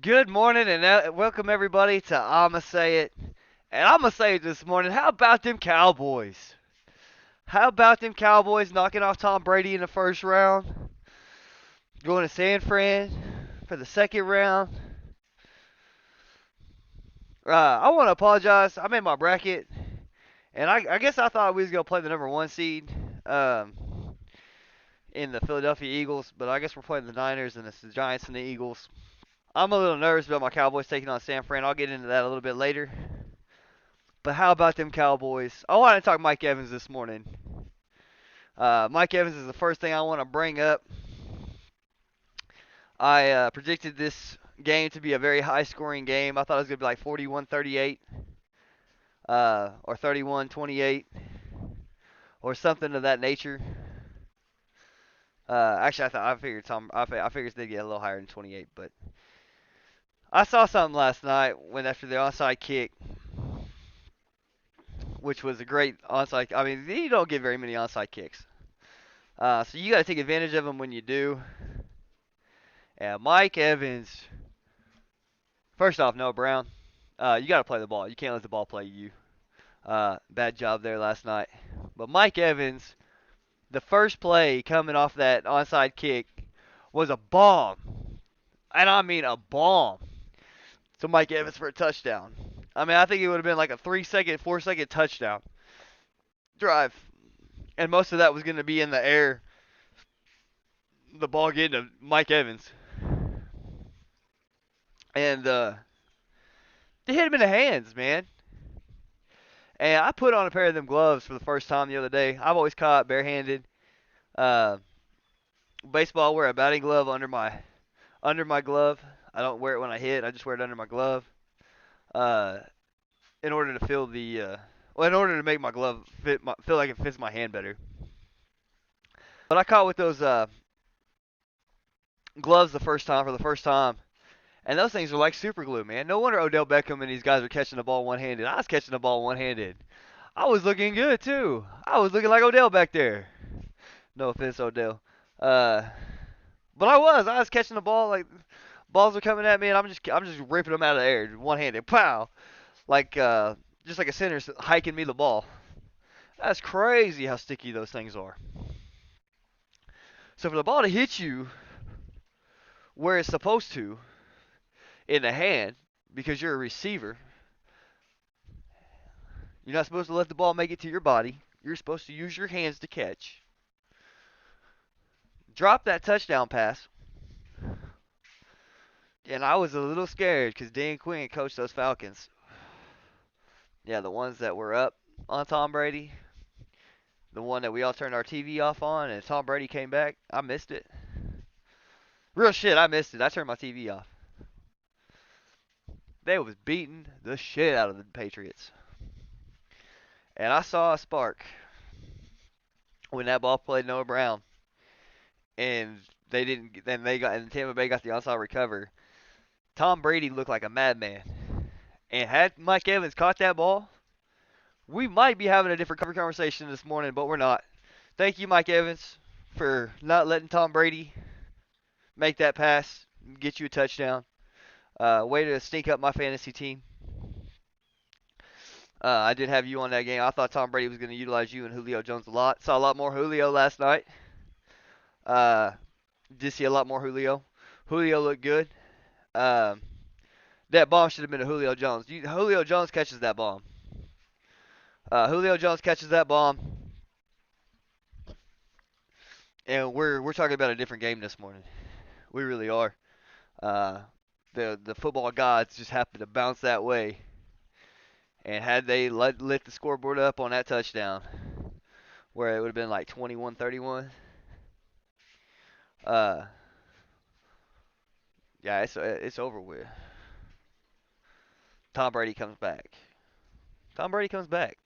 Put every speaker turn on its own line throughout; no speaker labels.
Good morning and welcome everybody to I'ma Say It. And I'ma say it this morning. How about them Cowboys? How about them Cowboys knocking off Tom Brady in the first round? Going to San Fran for the second round. I want to apologize. I made my bracket, and I guess I thought we was gonna play the number one seed um, in the Philadelphia Eagles, but I guess we're playing the Niners and it's the Giants and the Eagles. I'm a little nervous about my Cowboys taking on San Fran. I'll get into that a little bit later. But how about them Cowboys? I want to talk Mike Evans this morning. Mike Evans is the first thing I want to bring up. I predicted this game to be a very high scoring game. I thought it was going to be like 41-38 or 31-28 or something of that nature. Actually, I figured I figured they'd get a little higher than 28, but I saw something last night when after the onside kick, which was a great onside. I mean, you don't get very many onside kicks. So you got to take advantage of them when you do. And Mike Evans, first off, Noah Brown, you got to play the ball. You can't let the ball play you. Bad job there last night. But Mike Evans, the first play coming off that onside kick was a bomb. And I mean a bomb to Mike Evans for a touchdown. I mean, I think it would have been like a 3-second, 4-second touchdown drive. And most of that was going to be in the air. The ball getting to Mike Evans. And they hit him in the hands, man. And I put on a pair of them gloves for the first time the other day. I've always caught barehanded. Uh, Baseball, I wear a batting glove under my glove. I don't wear it when I hit. I just wear it under my glove. Uh, in order to feel the in order to make my glove feel like it fits my hand better. But I caught with those gloves for the first time. And those things are like super glue, man. No wonder Odell Beckham and these guys are catching the ball one-handed. I was catching the ball one-handed. I was looking good too. I was looking like Odell back there. No offense, Odell. Uh, but I was catching the ball like balls are coming at me, and I'm just ripping them out of the air, one-handed, pow, like just like a center's hiking me the ball. That's crazy how sticky those things are. So for the ball to hit you where it's supposed to in the hand, because you're a receiver, you're not supposed to let the ball make it to your body. You're supposed to use your hands to catch. Drop that touchdown pass. And I was a little scared because Dan Quinn coached those Falcons. Yeah, the ones that were up on Tom Brady. The one that we all turned our TV off on and Tom Brady came back. I missed it. Real shit, I missed it. I turned my TV off. They was beating the shit out of the Patriots. And I saw a spark when that ball played Noah Brown. And they didn't then they got and Tampa Bay got the onside recover. Tom Brady looked like a madman. And had Mike Evans caught that ball, we might be having a different conversation this morning, but we're not. Thank you, Mike Evans, for not letting Tom Brady make that pass, get you a touchdown. Way to stink up my fantasy team. I did have you on that game. I thought Tom Brady was going to utilize you and Julio Jones a lot. Saw a lot more Julio last night. Uh, did see a lot more Julio. Julio looked good. Um, that bomb should have been a Julio Jones. Julio Jones catches that bomb. Julio Jones catches that bomb, and we're talking about a different game this morning. We really are. Uh, the football gods just happened to bounce that way, and had they lit the scoreboard up on that touchdown, where it would have been like 21-31. Uh, yeah, it's over with. Tom Brady comes back. Tom Brady comes back.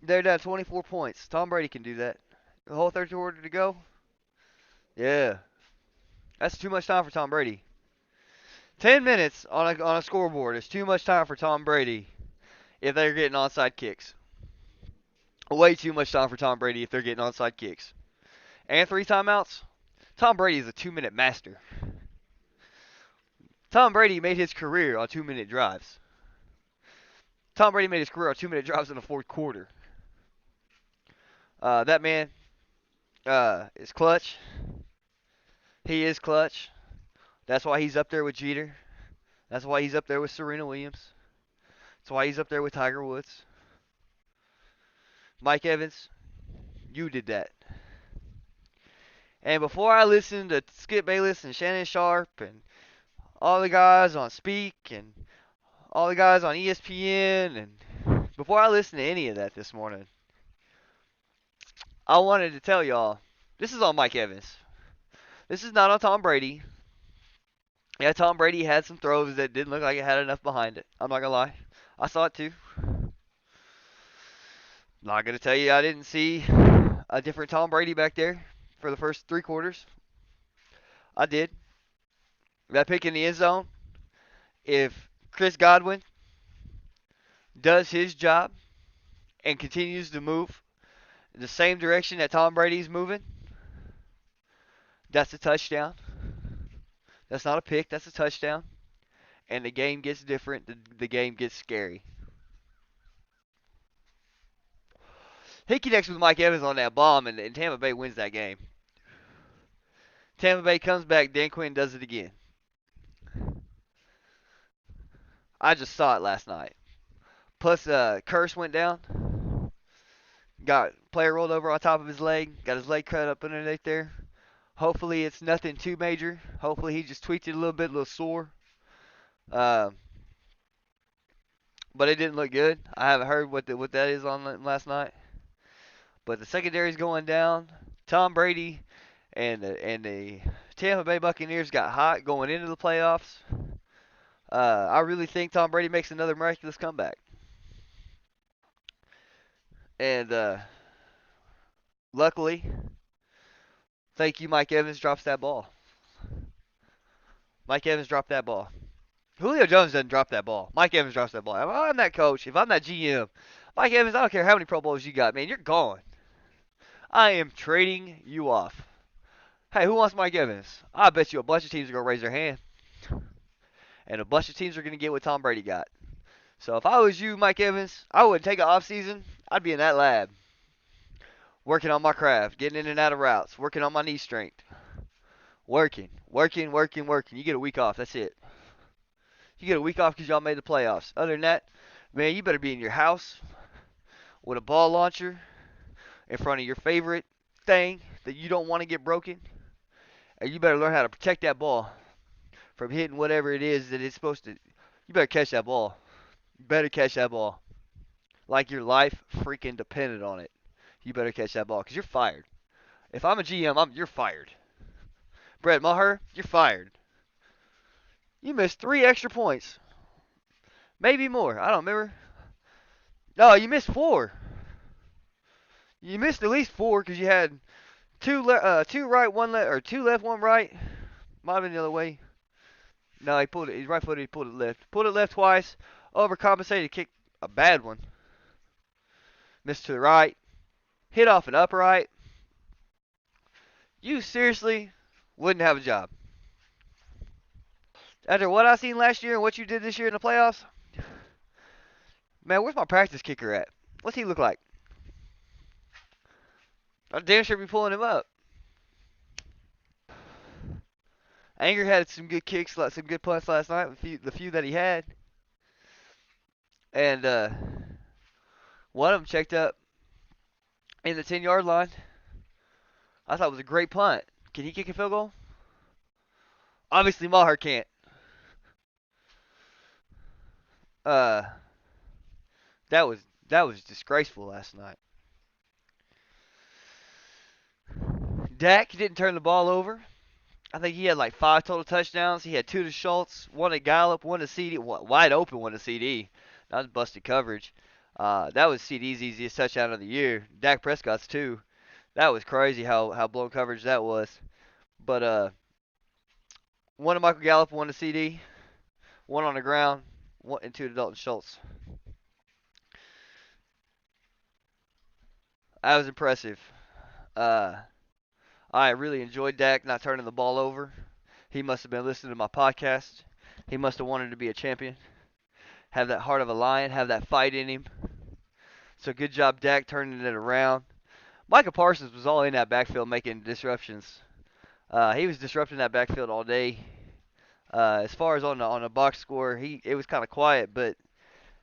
They're down 24 points. Tom Brady can do that. The whole third quarter to go. Yeah, that's too much time for Tom Brady. 10 minutes on a scoreboard is too much time for Tom Brady if they're getting onside kicks. Way too much time for Tom Brady if they're getting onside kicks. And 3 timeouts. Tom Brady is a 2-minute master. Tom Brady made his career on 2-minute drives. Tom Brady made his career on 2-minute drives in the fourth quarter. That man is clutch. He is clutch. That's why he's up there with Jeter. That's why he's up there with Serena Williams. That's why he's up there with Tiger Woods. Mike Evans, you did that. And before I listened to Skip Bayless and Shannon Sharp and all the guys on Speak and all the guys on ESPN, and before I listened to any of that this morning, I wanted to tell y'all, this is on Mike Evans. This is not on Tom Brady. Yeah, Tom Brady had some throws that didn't look like it had enough behind it. I'm not going to lie. I saw it too. Not going to tell you I didn't see a different Tom Brady back there for the first 3 quarters. I did. That pick in the end zone, if Chris Godwin does his job and continues to move in the same direction that Tom Brady's moving, that's a touchdown. That's not a pick, that's a touchdown. And the game gets different, the game gets scary. He connects with Mike Evans on that bomb, and Tampa Bay wins that game. Tampa Bay comes back, Dan Quinn does it again. I just saw it last night. Plus, Curse went down. Got player rolled over on top of his leg. Got his leg cut up underneath there. Hopefully it's nothing too major. Hopefully he just tweaked it a little bit, a little sore. But it didn't look good. I haven't heard what that is on last night. But the secondary's going down. Tom Brady and the Tampa Bay Buccaneers got hot going into the playoffs. I really think Tom Brady makes another miraculous comeback. And luckily, thank you, Mike Evans drops that ball. Mike Evans dropped that ball. Julio Jones doesn't drop that ball. Mike Evans drops that ball. If I'm that coach, if I'm that GM, Mike Evans, I don't care how many Pro Bowls you got, man, you're gone. I am trading you off. Hey, who wants Mike Evans? I bet you a bunch of teams are going to raise their hand. And a bunch of teams are going to get what Tom Brady got. So if I was you, Mike Evans, I wouldn't take an off season. I'd be in that lab. Working on my craft, getting in and out of routes, working on my knee strength. Working. You get a week off. That's it. You get a week off because y'all made the playoffs. Other than that, man, you better be in your house with a ball launcher in front of your favorite thing that you don't want to get broken. And you better learn how to protect that ball from hitting whatever it is that it's supposed to. You better catch that ball. You better catch that ball. Like your life freaking depended on it. You better catch that ball because you're fired. If I'm a GM, you're fired. Brett Maher, you're fired. You missed 3 extra points. Maybe more. I don't remember. No, you missed 4. You missed at least 4 because you had 2 right, 1 left, or 2 left, 1 right. Might have been the other way. No, he pulled it. He's right footed. He pulled it left. Pulled it left twice. Overcompensated. Kicked a bad one. Missed to the right. Hit off an upright. You seriously wouldn't have a job. After what I seen last year and what you did this year in the playoffs, man, where's my practice kicker at? What's he look like? I damn sure be pulling him up. Anger had some good kicks, some good punts last night, the few that he had. And one of them checked up in the 10-yard line. I thought it was a great punt. Can he kick a field goal? Obviously, Maher can't. That was disgraceful last night. Dak didn't turn the ball over. I think he had like 5 total touchdowns. He had 2 to Schultz, 1 to Gallup, 1 to CD, wide open 1 to CD. That was busted coverage. That was CD's easiest touchdown of the year. Dak Prescott's too. That was crazy how blown coverage that was. But 1 to Michael Gallup, 1 to CD, 1 on the ground, 1 and 2 to Dalton Schultz. That was impressive. I really enjoyed Dak not turning the ball over. He must have been listening to my podcast He must have wanted to be a champion, have that heart of a lion, have that fight in him. So good job, Dak, turning it around. Micah Parsons was all in that backfield making disruptions. He was disrupting that backfield all day. As far as on the box score, it was kind of quiet, but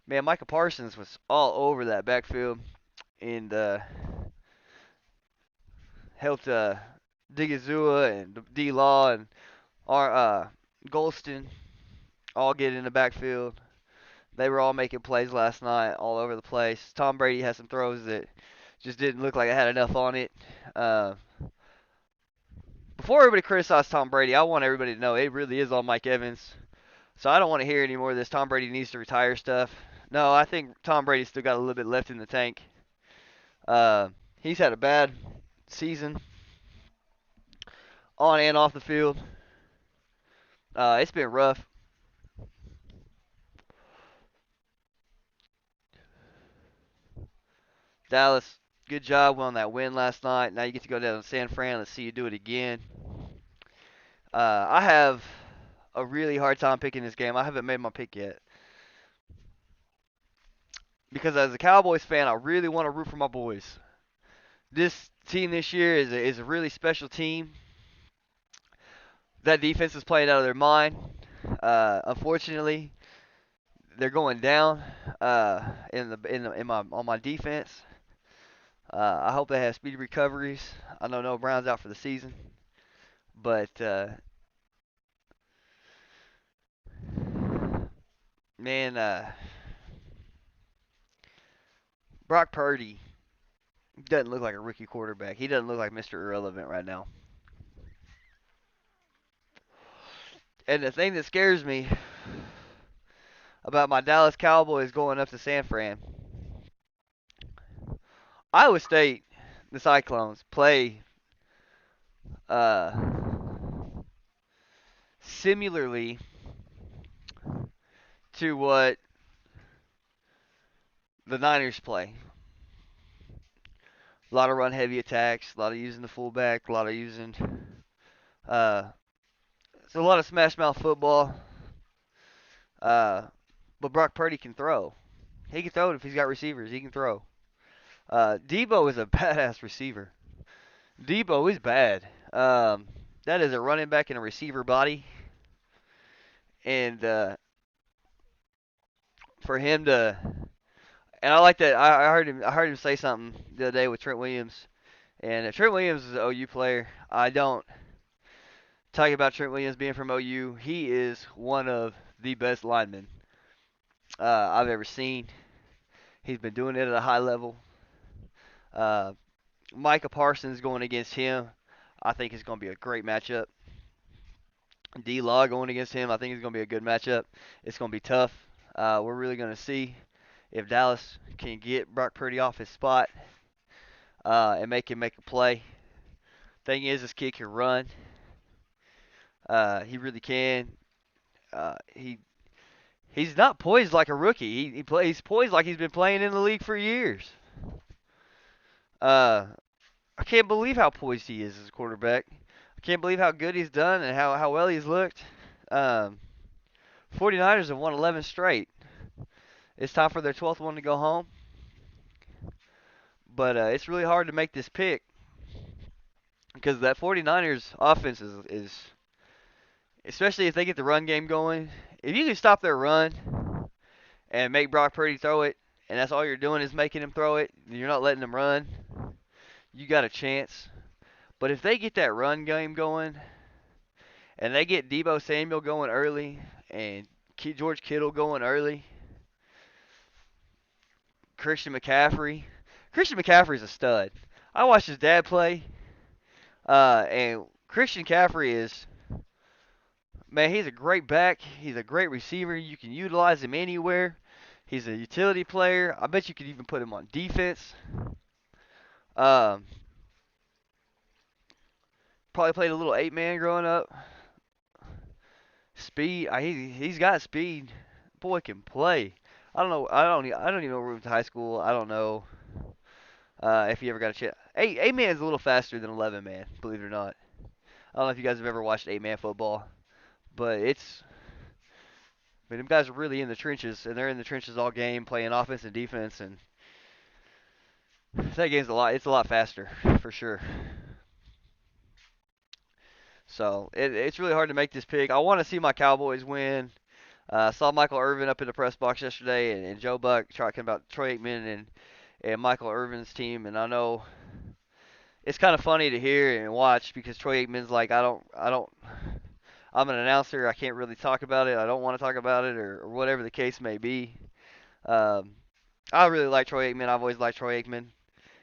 man, Micah Parsons was all over that backfield and helped Digazua and D Law and our Golston all get in the backfield. They were all making plays last night all over the place. Tom Brady had some throws that just didn't look like it had enough on it. Uh, Before everybody criticized Tom Brady, I want everybody to know it really is on Mike Evans. So I don't want to hear any more of this Tom Brady needs to retire stuff. No, I think Tom Brady's still got a little bit left in the tank. He's had a bad season on and off the field. It's been rough. Dallas, good job on that win last night. Now you get to go down to San Fran. Let's see you do it again. I have a really hard time picking this game. I haven't made my pick yet. Because as a Cowboys fan, I really want to root for my boys. This team this year is a really special team. That defense is playing out of their mind. Unfortunately, they're going down on my defense. I hope they have speedy recoveries. I know Noah Brown's out for the season, but man, Brock Purdy doesn't look like a rookie quarterback. He doesn't look like Mr. Irrelevant right now. And the thing that scares me about my Dallas Cowboys going up to San Fran, Iowa State, the Cyclones, play uh, similarly to what the Niners play. A lot of run heavy attacks, a lot of using the fullback, a lot of using it's a lot of smash mouth football. But Brock Purdy can throw. He can throw it if he's got receivers. He can throw. Debo is a badass receiver. Debo is bad. That is a running back and a receiver body, and for him to, and I like that. I heard him say something the other day with Trent Williams, and if Trent Williams is an OU player, I don't talk about Trent Williams being from OU. He is one of the best linemen I've ever seen. He's been doing it at a high level. Uh, Micah Parsons going against him, I think is going to be a great matchup. D Law going against him, I think it's going to be a good matchup. It's going to be tough. We're really going to see if Dallas can get Brock Purdy off his spot and make him make a play. Thing is, this kid can run. He really can. He's not poised like a rookie. He plays poised like he's been playing in the league for years. Uh, I can't believe how poised he is as a quarterback. I can't believe how good he's done and how well he's looked. 49ers have won 11 straight. It's time for their 12th one to go home. But it's really hard to make this pick because that 49ers offense is, especially if they get the run game going, if you can stop their run and make Brock Purdy throw it, and that's all you're doing is making him throw it, and you're not letting him run, you got a chance. But if they get that run game going, and they get Debo Samuel going early, and George Kittle going early, Christian McCaffrey. Christian McCaffrey's a stud. I watched his dad play, and Christian McCaffrey is, man, he's a great back. He's a great receiver. You can utilize him anywhere. He's a utility player. I bet you could even put him on defense. Um, Probably played a little 8-man growing up. Speed. He's got speed. Boy can play. I don't know. I don't even know where he went to high school. I don't know if he ever got a chance. 8-man is a little faster than 11-man. Believe it or not. I don't know if you guys have ever watched 8-man football, but I mean, them guys are really in the trenches, and they're in the trenches all game, playing offense and defense, and that game's a lot. It's a lot faster, for sure. So it's really hard to make this pick. I want to see my Cowboys win. Saw Michael Irvin up in the press box yesterday, and Joe Buck talking about Troy Aikman and Michael Irvin's team, and I know it's kind of funny to hear and watch because Troy Aikman's like, I'm an announcer. I can't really talk about it. I don't want to talk about it, or whatever the case may be. Um, I really like Troy Aikman. I've always liked Troy Aikman.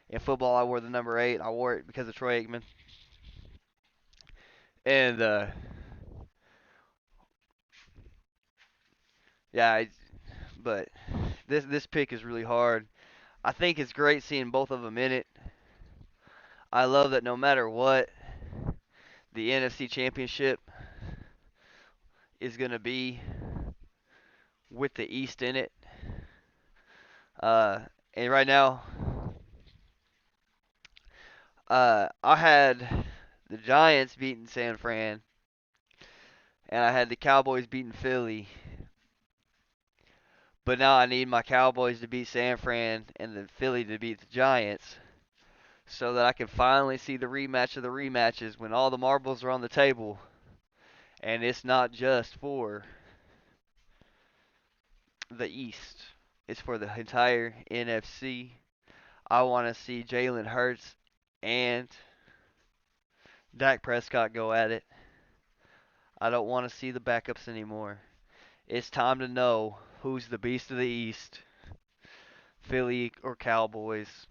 In football, I wore the number 8. I wore it because of Troy Aikman. And yeah, but this pick is really hard. I think it's great seeing both of them in it. I love that no matter what, the NFC Championship is going to be with the East in it. Uh, and right now, I had the Giants beating San Fran, and I had the Cowboys beating Philly. But now I need my Cowboys to beat San Fran and the Philly to beat the Giants so that I can finally see the rematch of the rematches when all the marbles are on the table. And it's not just for the East. It's for the entire NFC. I want to see Jalen Hurts and Dak Prescott go at it. I don't want to see the backups anymore. It's time to know who's the beast of the East, Philly or Cowboys.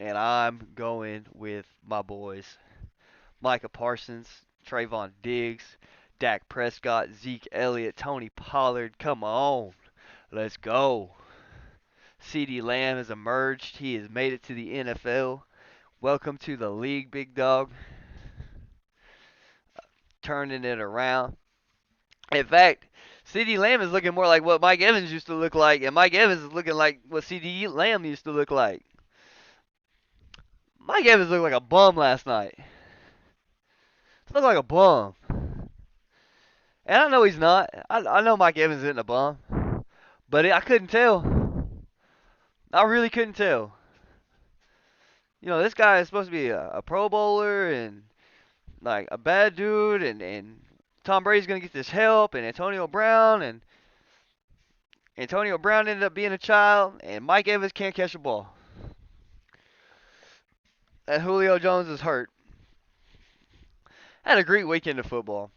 And I'm going with my boys. Micah Parsons, Trayvon Diggs, Dak Prescott, Zeke Elliott, Tony Pollard. Come on. Let's go. CeeDee Lamb has emerged. He has made it to the NFL. Welcome to the league, big dog. Turning it around. In fact, CeeDee Lamb is looking more like what Mike Evans used to look like, and Mike Evans is looking like what CeeDee Lamb used to look like. Mike Evans looked like a bum last night. He looked like a bum. And I know he's not. I know Mike Evans isn't a bum. But I couldn't tell. I really couldn't tell. You know, this guy is supposed to be a Pro Bowler and like a bad dude, and Tom Brady's gonna get this help, and Antonio Brown ended up being a child, and Mike Evans can't catch a ball. And Julio Jones is hurt. Had a great weekend of football.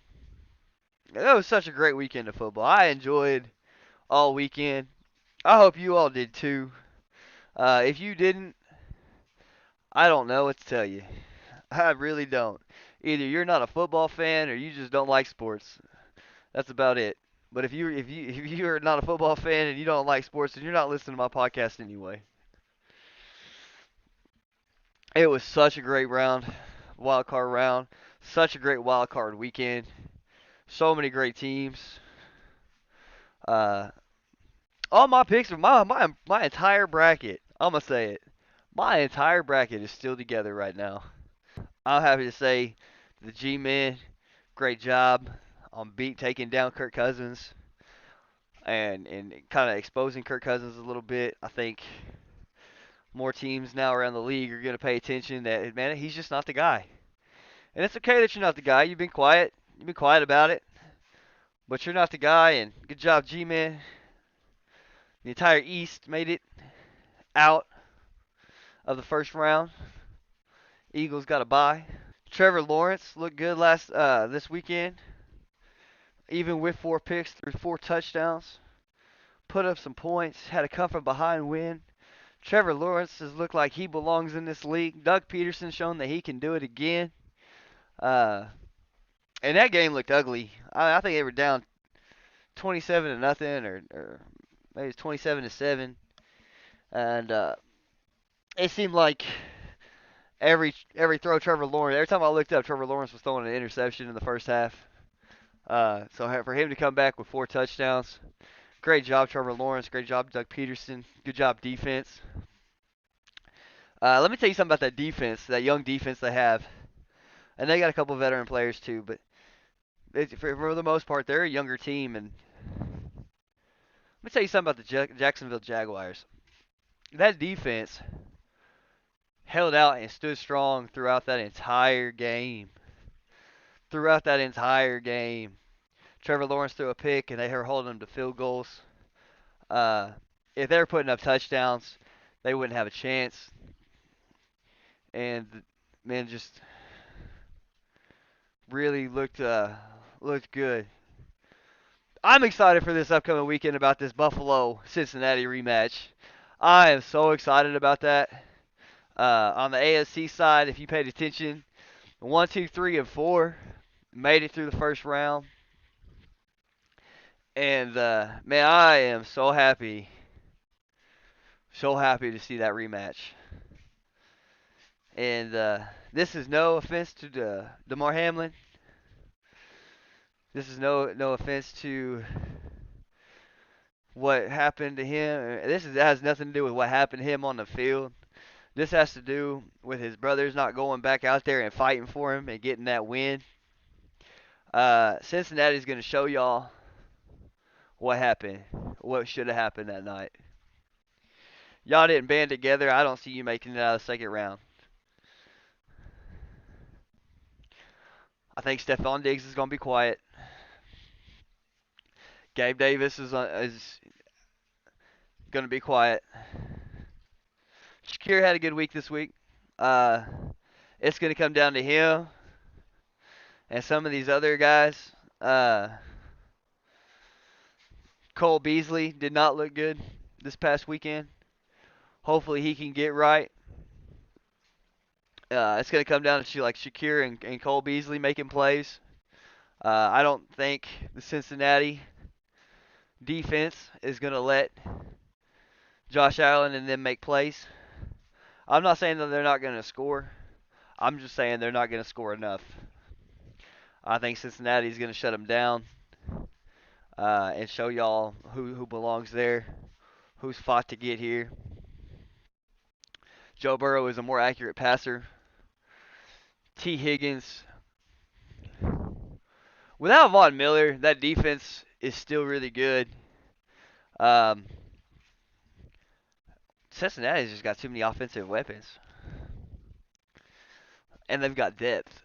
That was such a great weekend of football. I enjoyed all weekend. I hope you all did too. If you didn't, I don't know what to tell you. I really don't. Either you're not a football fan or you just don't like sports. That's about it. But if you're not a football fan and you don't like sports, then you're not listening to my podcast anyway. It was such a great wild card round, such a great wild card weekend. So many great teams. Uh, all my picks are my entire bracket. I'm gonna say it. My entire bracket is still together right now. I'm happy to say the G-Men, great job on taking down Kirk Cousins and kind of exposing Kirk Cousins a little bit. I think more teams now around the league are going to pay attention that, man, he's just not the guy. And it's okay that you're not the guy. You've been quiet. You've been quiet about it. But you're not the guy, and good job, G-Man. The entire East made it out of the first round. Eagles got a bye. Trevor Lawrence looked good this weekend. Even with 4 picks, threw 4 touchdowns. Put up some points. Had a come from behind win. Trevor Lawrence has looked like he belongs in this league. Doug Peterson shown that he can do it again. Uh, and that game looked ugly. I think they were down 27-0, or maybe it's 27-7, and it seemed like every throw Trevor Lawrence. Every time I looked up, Trevor Lawrence was throwing an interception in the first half. So for him to come back with 4 touchdowns, great job, Trevor Lawrence. Great job, Doug Peterson. Good job, defense. Let me tell you something about that defense, that young defense they have. And they got a couple veteran players too, but for the most part, they're a younger team, and Let me tell you something about the Jacksonville Jaguars. That defense held out and stood strong throughout that entire game. Throughout that entire game. Trevor Lawrence threw a pick, and they were holding them to field goals. Uh, if they were putting up touchdowns, they wouldn't have a chance. And man, just really looked good. I'm excited for this upcoming weekend about this Buffalo Cincinnati rematch. I am so excited about that. On the AFC side, if you paid attention, 1, 2, 3, and 4 made it through the first round. And man, I am so happy to see that rematch. And this is no offense to Damar Hamlin. This is no offense to what happened to him. Has nothing to do with what happened to him on the field. This has to do with his brothers not going back out there and fighting for him and getting that win. Cincinnati's going to show y'all what happened, what should have happened that night. Y'all didn't band together. I don't see you making it out of the second round. I think Stephon Diggs is going to be quiet. Gabe Davis is going to be quiet. Shakir had a good week this week. It's going to come down to him and some of these other guys. Cole Beasley did not look good this past weekend. Hopefully he can get right. It's going to come down to like Shakir and Cole Beasley making plays. I don't think the Cincinnati defense is going to let Josh Allen and them make plays. I'm not saying that they're not going to score. I'm just saying they're not going to score enough. I think Cincinnati is going to shut them down and show y'all who belongs there, who's fought to get here. Joe Burrow is a more accurate passer. T. Higgins. Without Von Miller, that defense is still really good. Cincinnati's just got too many offensive weapons. And they've got depth.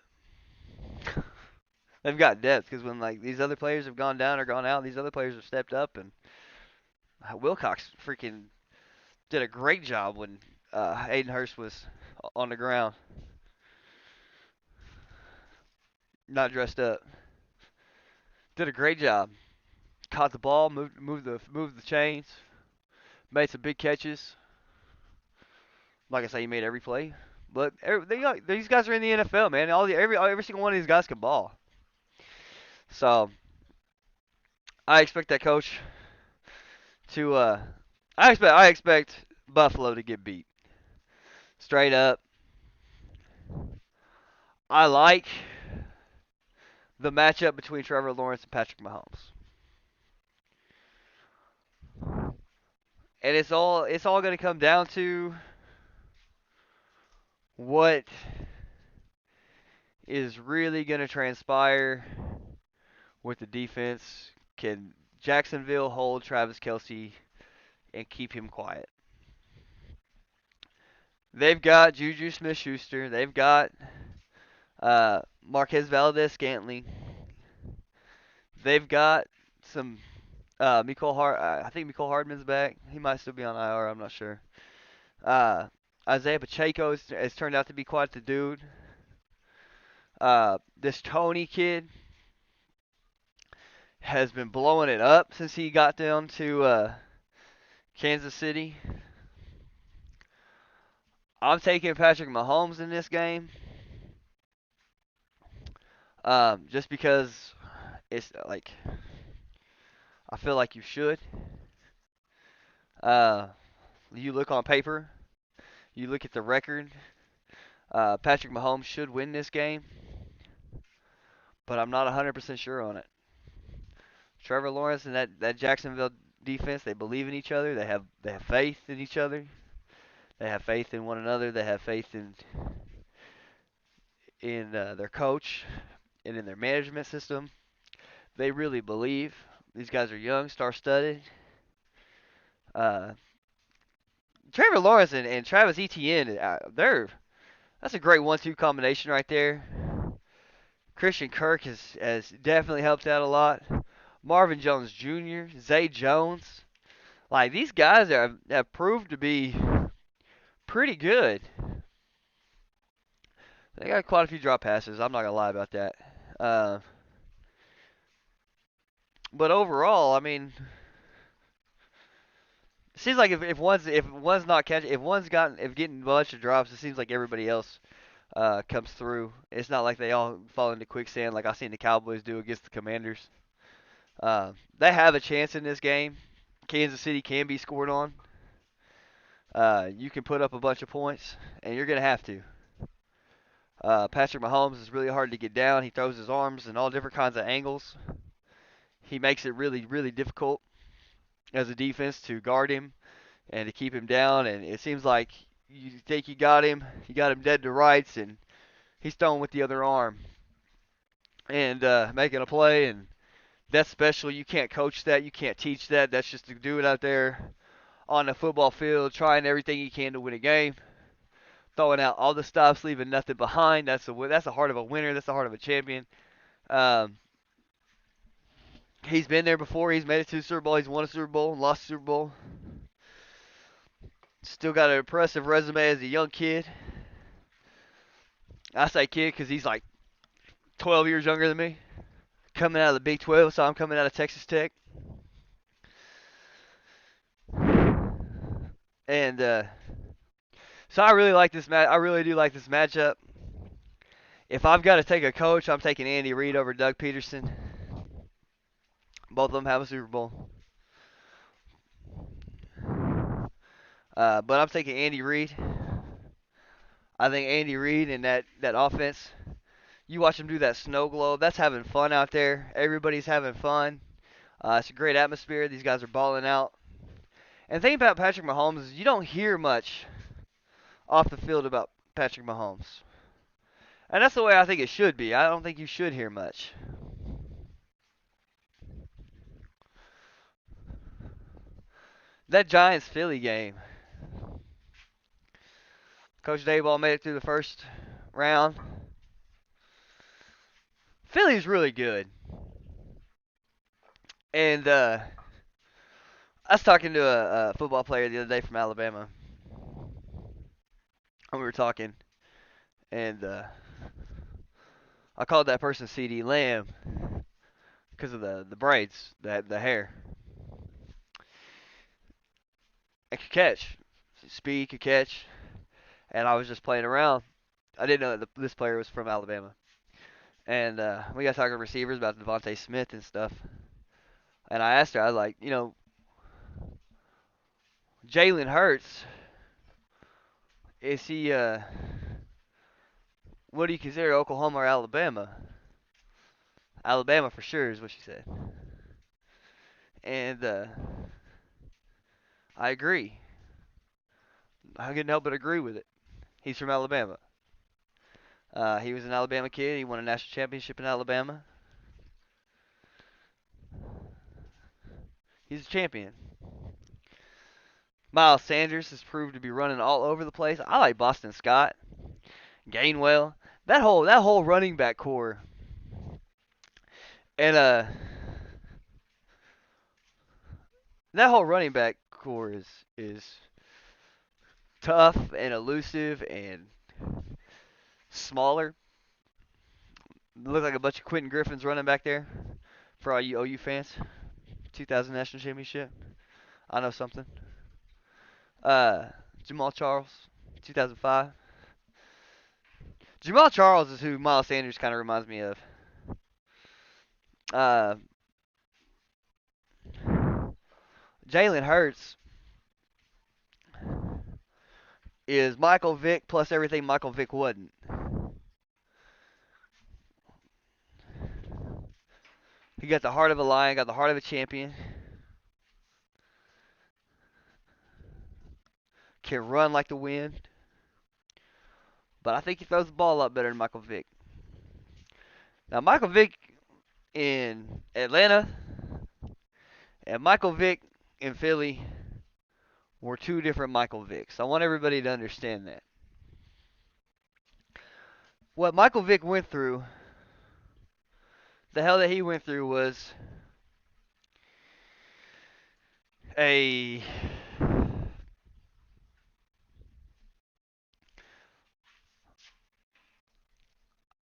They've got depth because when like these other players have gone down or gone out, these other players have stepped up, and Wilcox freaking did a great job when Hayden Hurst was on the ground, not dressed up. Did a great job. Caught the ball, moved the chains, made some big catches. Like I say, he made every play. But these guys are in the NFL, man. Every single one of these guys can ball. So I expect that coach to. I expect Buffalo to get beat. Straight up. I like the matchup between Trevor Lawrence and Patrick Mahomes. And it's all going to come down to what is really going to transpire with the defense. Can Jacksonville hold Travis Kelce and keep him quiet? They've got Juju Smith-Schuster. They've got Marquez Valdez-Scantling. They've got some I think Mecole Hardman's back. He might still be on IR. I'm not sure. Isaiah Pacheco has turned out to be quite the dude. This Tony kid has been blowing it up since he got down to Kansas City. I'm taking Patrick Mahomes in this game. Just because it's like I feel like you should. You look on paper, you look at the record. Patrick Mahomes should win this game, but I'm not 100% sure on it. Trevor Lawrence and that Jacksonville defense, they believe in each other. They have faith in each other. They have faith in one another. They have faith in their coach and in their management system. They really believe. These guys are young, star-studded. Uh, Trevor Lawrence and Travis Etienne, that's a great 1-2 combination right there. Christian Kirk has definitely helped out a lot. Marvin Jones Jr., Zay Jones, like these guys have proved to be pretty good. They got quite a few drop passes. I'm not gonna lie about that. Uh, but overall, I mean, it seems like if one's not catching, if getting a bunch of drops, it seems like everybody else comes through. It's not like they all fall into quicksand like I seen the Cowboys do against the Commanders. They have a chance in this game. Kansas City can be scored on. You can put up a bunch of points, and you're gonna have to. Patrick Mahomes is really hard to get down. He throws his arms in all different kinds of angles. He makes it really, really difficult as a defense to guard him and to keep him down. And it seems like you think you got him dead to rights, and he's throwing with the other arm and making a play. And that's special. You can't coach that. You can't teach that. That's just to do it out there on the football field, trying everything you can to win a game, throwing out all the stops, leaving nothing behind. That's the heart of a winner. That's the heart of a champion. Um, he's been there before. He's made it to the Super Bowl. He's won a Super Bowl and lost a Super Bowl. Still got an impressive resume as a young kid. I say kid because he's like 12 years younger than me. Coming out of the Big 12, so I'm coming out of Texas Tech. And so I really like this match. I really do like this matchup. If I've got to take a coach, I'm taking Andy Reid over Doug Peterson. Both of them have a Super Bowl. But I'm taking Andy Reid. I think Andy Reid and that offense, you watch him do that snow globe, that's having fun out there. Everybody's having fun. It's a great atmosphere. These guys are balling out. And the thing about Patrick Mahomes is you don't hear much off the field about Patrick Mahomes. And that's the way I think it should be. I don't think you should hear much. That Giants-Philly game, Coach Dayball made it through the first round. Philly's really good. And I was talking to a football player the other day from Alabama. And we were talking. And I called that person CD Lamb because of the braids, the hair. And could catch. Speed, could catch. And I was just playing around. I didn't know that this player was from Alabama. And we got talking receivers about Devontae Smith and stuff. And I asked her, I was like, Jalen Hurts, is he, what do you consider Oklahoma or Alabama? Alabama for sure is what she said. And I agree. I couldn't help but agree with it. He's from Alabama. He was an Alabama kid. He won a national championship in Alabama. He's a champion. Miles Sanders has proved to be running all over the place. I like Boston Scott, Gainwell, that whole running back core, and that whole running back core is tough and elusive and smaller. Look like a bunch of Quentin Griffins running back there for all you OU fans. 2000 national championship. I know something. Uh, Jamal Charles, 2005. Jamal Charles is who Miles Sanders kind of reminds me of. Uh, Jalen Hurts is Michael Vick plus everything Michael Vick wasn't. He got the heart of a lion, got the heart of a champion. Can run like the wind. But I think he throws the ball a lot better than Michael Vick. Now, Michael Vick in Atlanta and Michael Vick in Philly, were two different Michael Vicks. I want everybody to understand that. What Michael Vick went through, the hell that he went through was a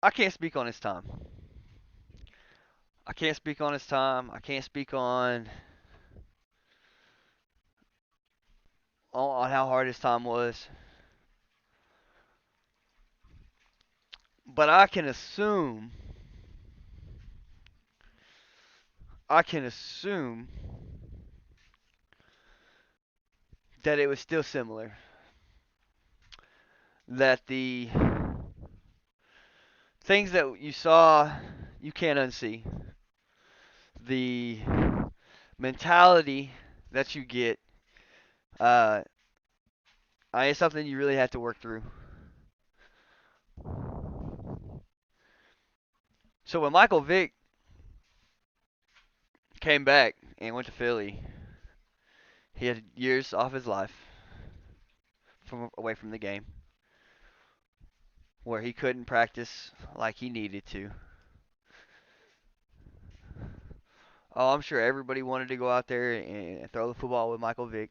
I can't speak on his time. I can't speak on his time. I can't speak on how hard his time was. But I can assume that it was still similar. That the things that you saw, you can't unsee. The mentality that you get, uh, it's something you really have to work through. So when Michael Vick came back and went to Philly, he had years off his life from away from the game, where he couldn't practice like he needed to. Oh, I'm sure everybody wanted to go out there and throw the football with Michael Vick.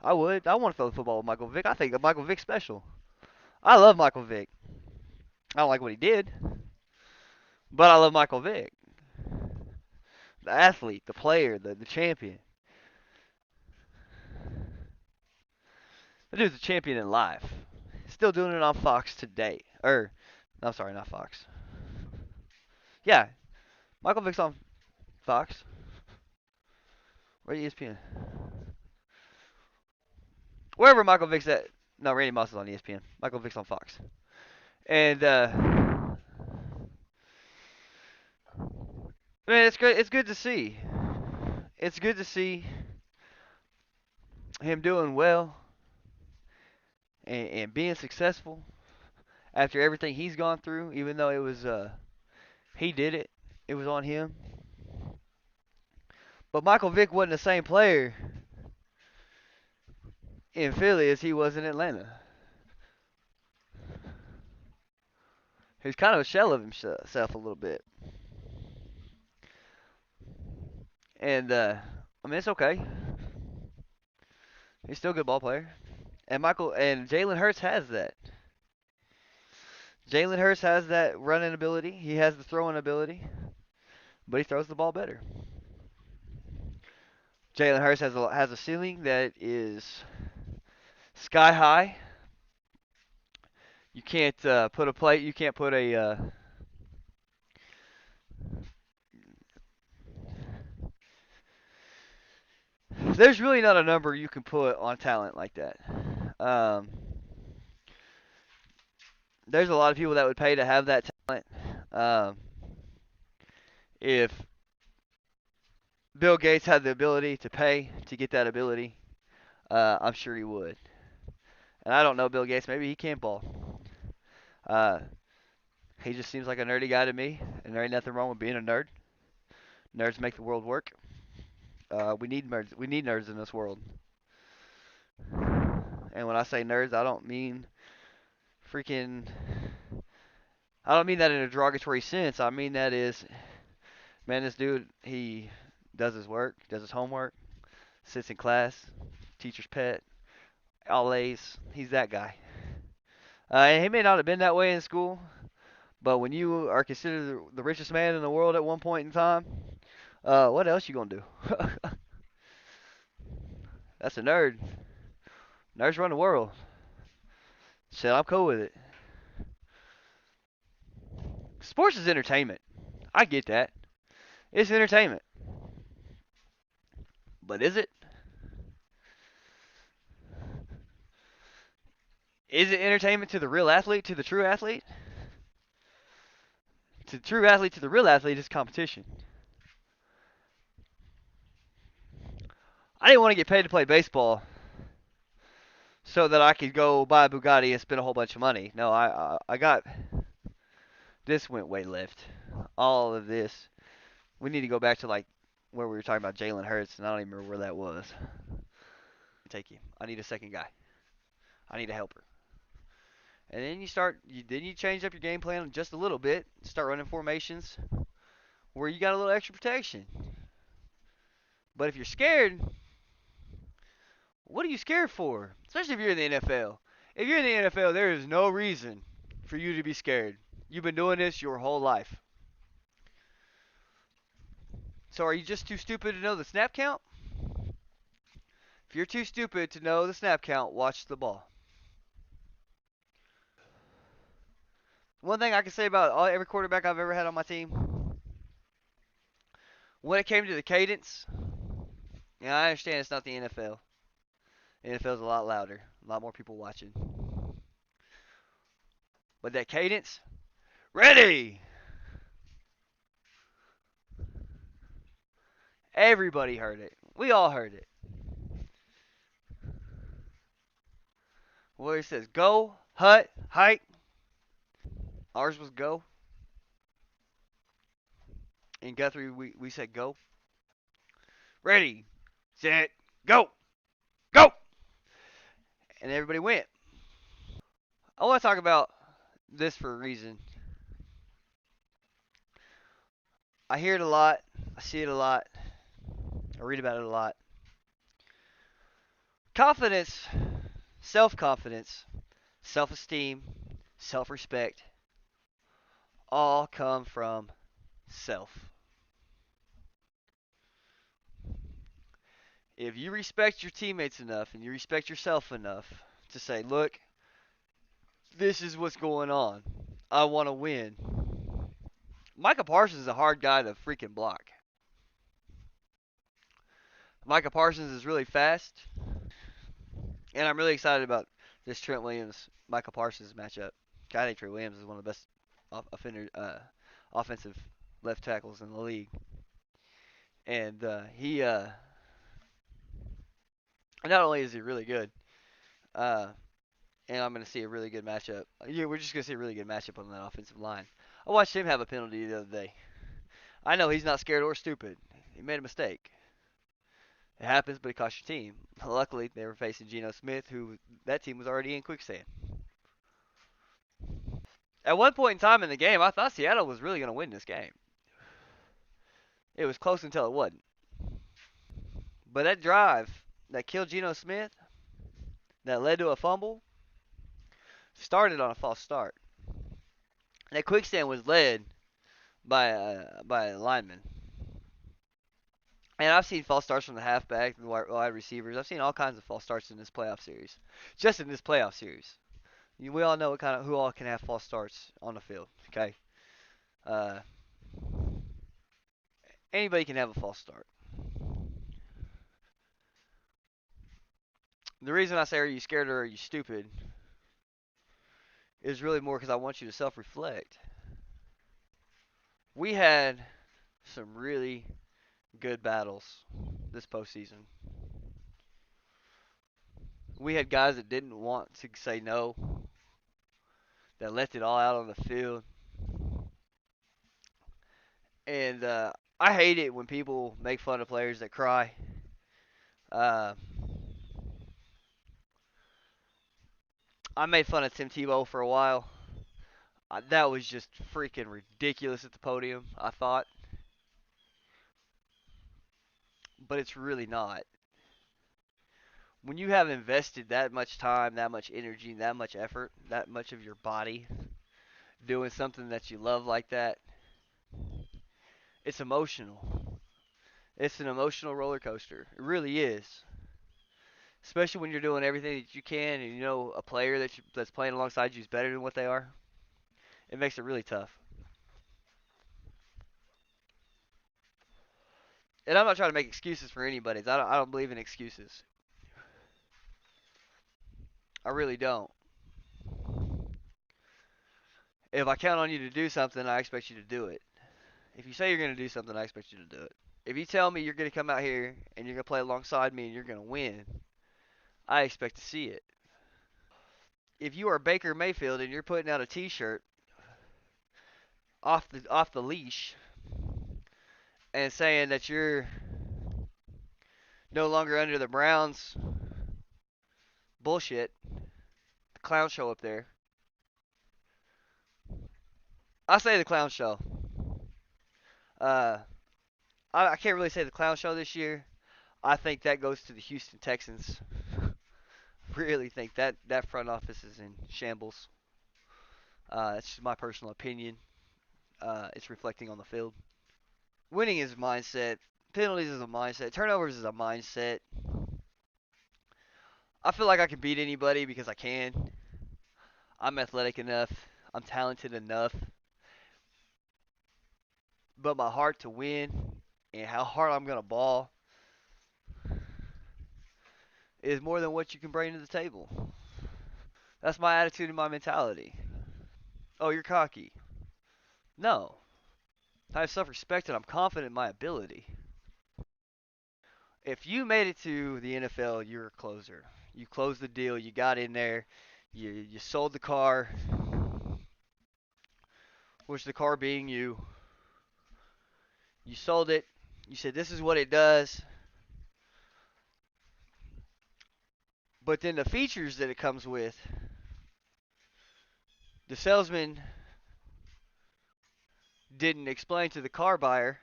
I would. I want to throw the football with Michael Vick. I think that Michael Vick's special. I love Michael Vick. I don't like what he did, but I love Michael Vick. The athlete, the player, the champion. The dude's a champion in life. Still doing it on Fox today. I'm sorry, not Fox. Yeah, Michael Vick's on Fox. Where ESPN? Wherever Michael Vick's at. No, Randy Moss is on ESPN. Michael Vick's on Fox. And man, it's good. It's good to see. It's good to see him doing well and being successful after everything he's gone through. Even though it was he did it, it was on him. But Michael Vick wasn't the same player in Philly as he was in Atlanta. He's kind of a shell of himself a little bit. And I mean, it's okay. He's still a good ball player. And Jalen Hurts has that. Jalen Hurts has that running ability. He has the throwing ability, but he throws the ball better. Jalen Hurts has a ceiling that is sky high. You can't put a plate. You can't put a there's really not a number you can put on talent like that. Um, there's a lot of people that would pay to have that talent. Um, if Bill Gates had the ability to pay to get that ability, I'm sure he would. And I don't know Bill Gates. Maybe he can't ball. Uh, he just seems like a nerdy guy to me, and there ain't nothing wrong with being a nerd. Nerds make the world work. We need nerds. We need nerds in this world. And when I say nerds, I don't mean freaking. I don't mean that in a derogatory sense. I mean that is, man, this dude, he does his work, does his homework, sits in class, teacher's pet, all A's. He's that guy. And he may not have been that way in school, but when you are considered the richest man in the world at one point in time, what else you gonna do? That's a nerd. Nerds run the world. Shit, I'm cool with it. Sports is entertainment. I get that. It's entertainment. But is it? Is it entertainment to the real athlete, to the true athlete? To the true athlete, to the real athlete, is competition. I didn't want to get paid to play baseball so that I could go buy a Bugatti and spend a whole bunch of money. No, I got this went way left. All of this. We need to go back to like where we were talking about Jalen Hurts, and I don't even remember where that was. take you. I need a second guy. I need a helper. And then you change up your game plan just a little bit. Start running formations where you got a little extra protection. But if you're scared, what are you scared for? Especially if you're in the NFL. If you're in the NFL, there is no reason for you to be scared. You've been doing this your whole life. So are you just too stupid to know the snap count? If you're too stupid to know the snap count, watch the ball. One thing I can say about every quarterback I've ever had on my team, when it came to the cadence, I understand it's not the NFL. The NFL's a lot louder, a lot more people watching. But that cadence, ready! Everybody heard it. We all heard it. Where it says go, hut, hike. Ours was go. In Guthrie, we said go. Ready, set, go, go! And everybody went. I want to talk about this for a reason. I hear it a lot. I see it a lot. I read about it a lot. Confidence, self-confidence, self-esteem, self-respect all come from self. If you respect your teammates enough and you respect yourself enough to say, look, this is what's going on. I want to win. Micah Parsons is a hard guy to freaking block. Micah Parsons is really fast. And I'm really excited about this Trent Williams Micah Parsons matchup. I think Trent Williams is one of the best offensive left tackles in the league. And not only is he really good, uh, and I'm going to see a really good matchup. Yeah, we're just going to see a really good matchup on that offensive line. I watched him have a penalty the other day. I know he's not scared or stupid. He made a mistake. It happens, but it cost your team. Luckily, they were facing Geno Smith, who that team was already in quicksand. At one point in time in the game, I thought Seattle was really going to win this game. It was close until it wasn't. But that drive that killed Geno Smith, that led to a fumble, started on a false start. That quicksand was led by a lineman. And I've seen false starts from the halfback, the wide receivers. I've seen all kinds of false starts in this playoff series. Just in this playoff series. We all know who all can have false starts on the field. Okay, uh, anybody can have a false start. The reason I say are you scared or are you stupid is really more because I want you to self-reflect. We had some really good battles this postseason. We had guys that didn't want to say no, that left it all out on the field. And I hate it when people make fun of players that cry. Uh, I made fun of Tim Tebow for a while. That was just freaking ridiculous at the podium, I thought. But it's really not. When you have invested that much time, that much energy, that much effort, that much of your body doing something that you love like that, it's emotional. It's an emotional roller coaster. It really is. Especially when you're doing everything that you can and you know a player that's playing alongside you is better than what they are. It makes it really tough. And I'm not trying to make excuses for anybody. I don't believe in excuses. I really don't. If I count on you to do something, I expect you to do it. If you say you're going to do something, I expect you to do it. If you tell me you're going to come out here and you're going to play alongside me and you're going to win, I expect to see it. If you are Baker Mayfield and you're putting out a T-shirt off the leash and saying that you're no longer under the Browns bullshit. The clown show up there. I say the clown show. Uh, I can't really say the clown show this year. I think that goes to the Houston Texans. Really think that front office is in shambles. It's just my personal opinion. It's reflecting on the field. Winning is a mindset. Penalties is a mindset. Turnovers is a mindset. I feel like I can beat anybody because I can. I'm athletic enough. I'm talented enough. But my heart to win and how hard I'm going to ball is more than what you can bring to the table. That's my attitude and my mentality. Oh, you're cocky. No. I have self respect and I'm confident in my ability. If you made it to the NFL, you're a closer. You closed the deal, you got in there, you sold the car, which the car being you. You sold it. You said this is what it does. But then the features that it comes with, the salesman didn't explain to the car buyer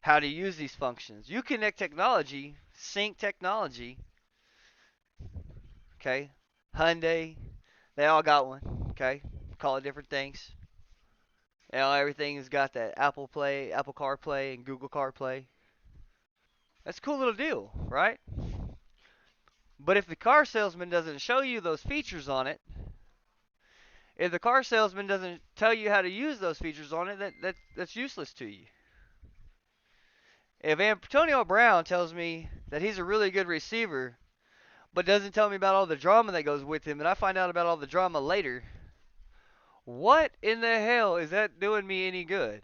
how to use these functions. You connect technology, sync technology. Okay, Hyundai, they all got one. Okay, call it different things. Everything's got that Apple Play, Apple CarPlay, and Google CarPlay. That's a cool little deal, right? But if the car salesman doesn't show you those features on it, if the car salesman doesn't tell you how to use those features on it, that's useless to you. If Antonio Brown tells me that he's a really good receiver, but doesn't tell me about all the drama that goes with him, and I find out about all the drama later, what in the hell is that doing me any good?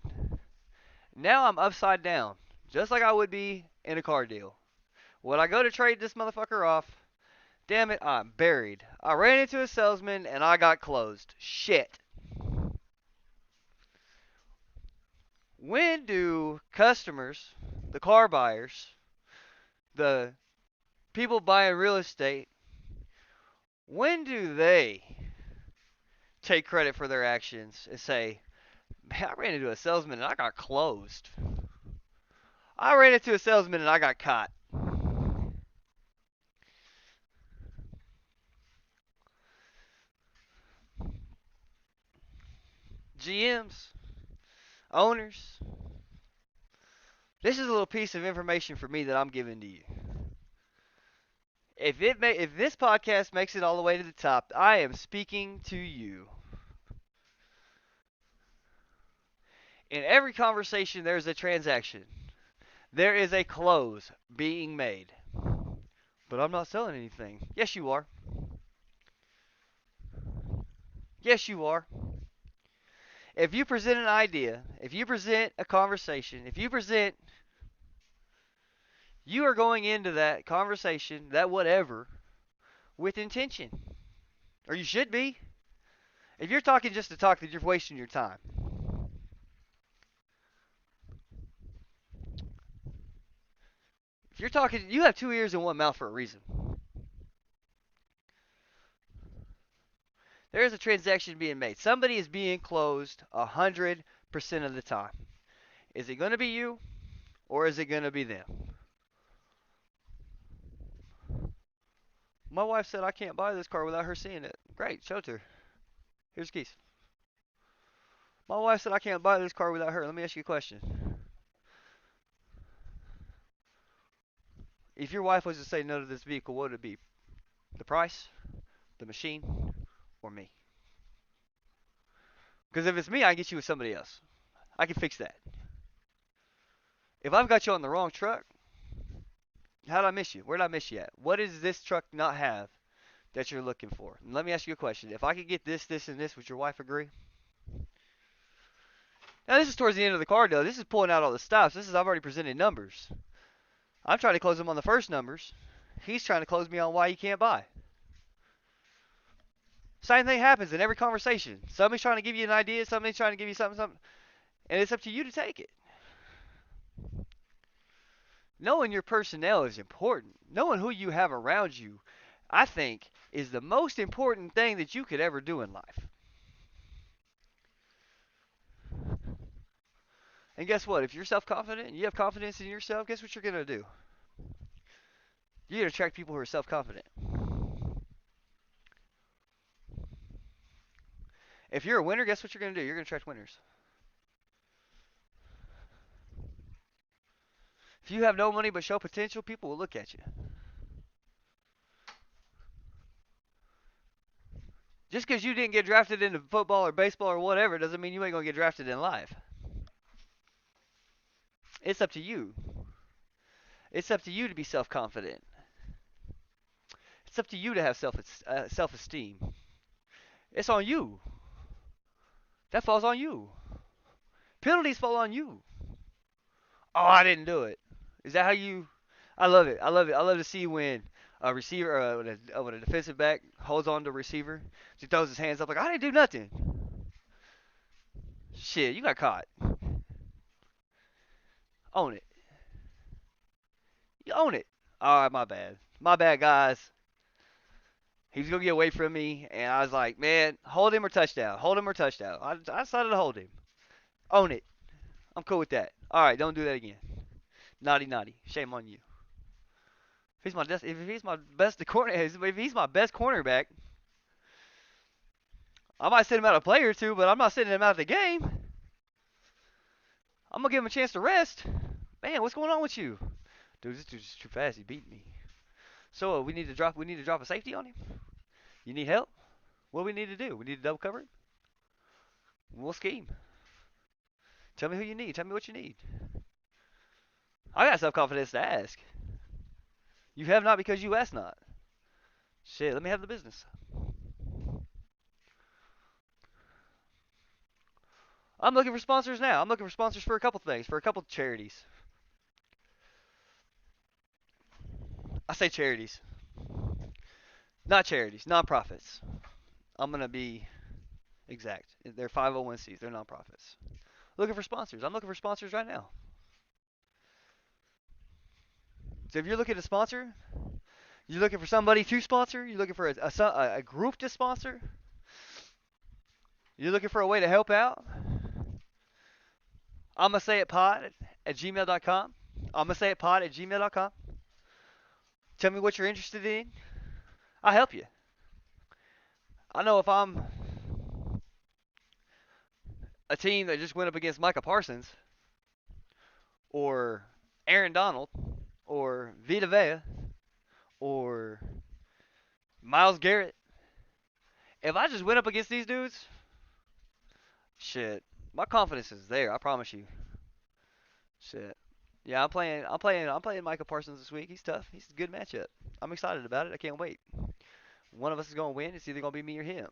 Now I'm upside down, just like I would be in a car deal. When I go to trade this motherfucker off, damn it, I'm buried. I ran into a salesman and I got closed. Shit. When do customers, the car buyers, the people buying real estate, when do they take credit for their actions and say, man, I ran into a salesman and I got closed? I ran into a salesman and I got caught. GMs, owners, this is a little piece of information for me that I'm giving to you. If this podcast makes it all the way to the top, I am speaking to you. In every conversation, there is a transaction. There is a close being made. But I'm not selling anything. Yes, you are. Yes, you are. If you present an idea, if you present a conversation, you are going into that conversation, that whatever, with intention. Or you should be. If you're talking just to talk, then you're wasting your time. If you're talking, you have two ears and one mouth for a reason. There is a transaction being made. Somebody is being closed 100% of the time. Is it going to be you or is it going to be them? My wife said I can't buy this car without her seeing it. Great, show it to her. Here's the keys. My wife said I can't buy this car without her. Let me ask you a question. If your wife was to say no to this vehicle, what would it be? The price, the machine, or me? Because if it's me, I can get you with somebody else. I can fix that. If I've got you on the wrong truck, how did I miss you? Where did I miss you at? What does this truck not have that you're looking for? And let me ask you a question. If I could get this, this, and this, would your wife agree? Now, this is towards the end of the car deal. This is pulling out all the stops. I've already presented numbers. I'm trying to close him on the first numbers. He's trying to close me on why he can't buy. Same thing happens in every conversation. Somebody's trying to give you an idea. Somebody's trying to give you something. And it's up to you to take it. Knowing your personnel is important. Knowing who you have around you, I think, is the most important thing that you could ever do in life. And guess what? If you're self confident and you have confidence in yourself, guess what you're going to do? You're going to attract people who are self confident. If you're a winner, guess what you're going to do? You're going to attract winners. If you have no money but show potential, people will look at you. Just because you didn't get drafted into football or baseball or whatever doesn't mean you ain't going to get drafted in life. It's up to you. It's up to you to be self confident. It's up to you to have self esteem. It's on you. That falls on you. Penalties fall on you. Oh, I didn't do it. Is that how you? I love it. I love it. I love to see when a receiver, when a defensive back holds on to a receiver, he throws his hands up like I didn't do nothing. Shit, you got caught. Own it. You own it. All right, my bad. My bad, guys. He was gonna get away from me, and I was like, man, hold him or touchdown. Hold him or touchdown. I decided to hold him. Own it. I'm cool with that. All right, don't do that again. Naughty, naughty. Shame on you. If he's my best corner, if he's my best cornerback, I might send him out a play or two, but I'm not sending him out of the game. I'm gonna give him a chance to rest. Man, what's going on with you, dude? This dude's too fast. He beat me. So we need to drop. We need to drop a safety on him. You need help? What do we need to do? We need to double cover him. We'll scheme. Tell me who you need. Tell me what you need. I got self confidence to ask. You have not because you ask not. Shit, let me have the business. I'm looking for sponsors now. I'm looking for sponsors for a couple things, for a couple charities. I say charities, not charities, nonprofits. I'm gonna be exact. They're 501(c)s. They're nonprofits. Looking for sponsors. I'm looking for sponsors right now. So if you're looking to sponsor, you're looking for somebody to sponsor. You're looking for a group to sponsor. You're looking for a way to help out. I'm gonna say it pod at gmail.com. I'm gonna say it pod at gmail.com. Tell me what you're interested in. I'll help you. I know if I'm a team that just went up against Micah Parsons or Aaron Donald or Vita Vea or Myles Garrett, if I just went up against these dudes, shit, my confidence is there. I promise you. Shit. Yeah, I'm playing Micah Parsons this week. He's tough. He's a good matchup. I'm excited about it. I can't wait. One of us is gonna win. It's either gonna be me or him.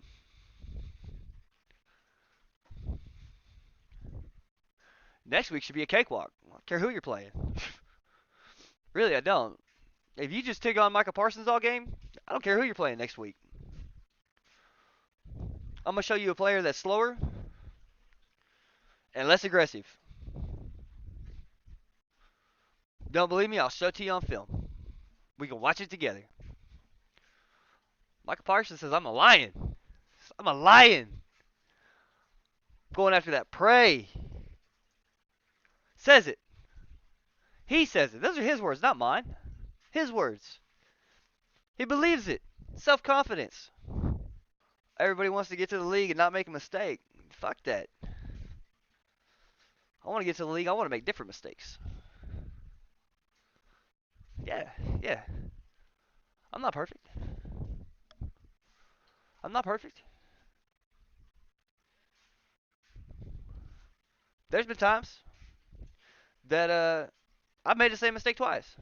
Next week should be a cakewalk. I don't care who you're playing. Really, I don't. If you just take on Micah Parsons all game, I don't care who you're playing next week. I'm gonna show you a player that's slower and less aggressive. Don't believe me? I'll show it to you on film. We can watch it together. Micah Parsons says, I'm a lion. I'm a lion. Going after that prey. Says it. He says it. Those are his words, not mine. His words. He believes it. Self confidence. Everybody wants to get to the league and not make a mistake. Fuck that. I want to get to the league. I want to make different mistakes. Yeah, yeah. I'm not perfect. I'm not perfect. There's been times that I've made the same mistake twice.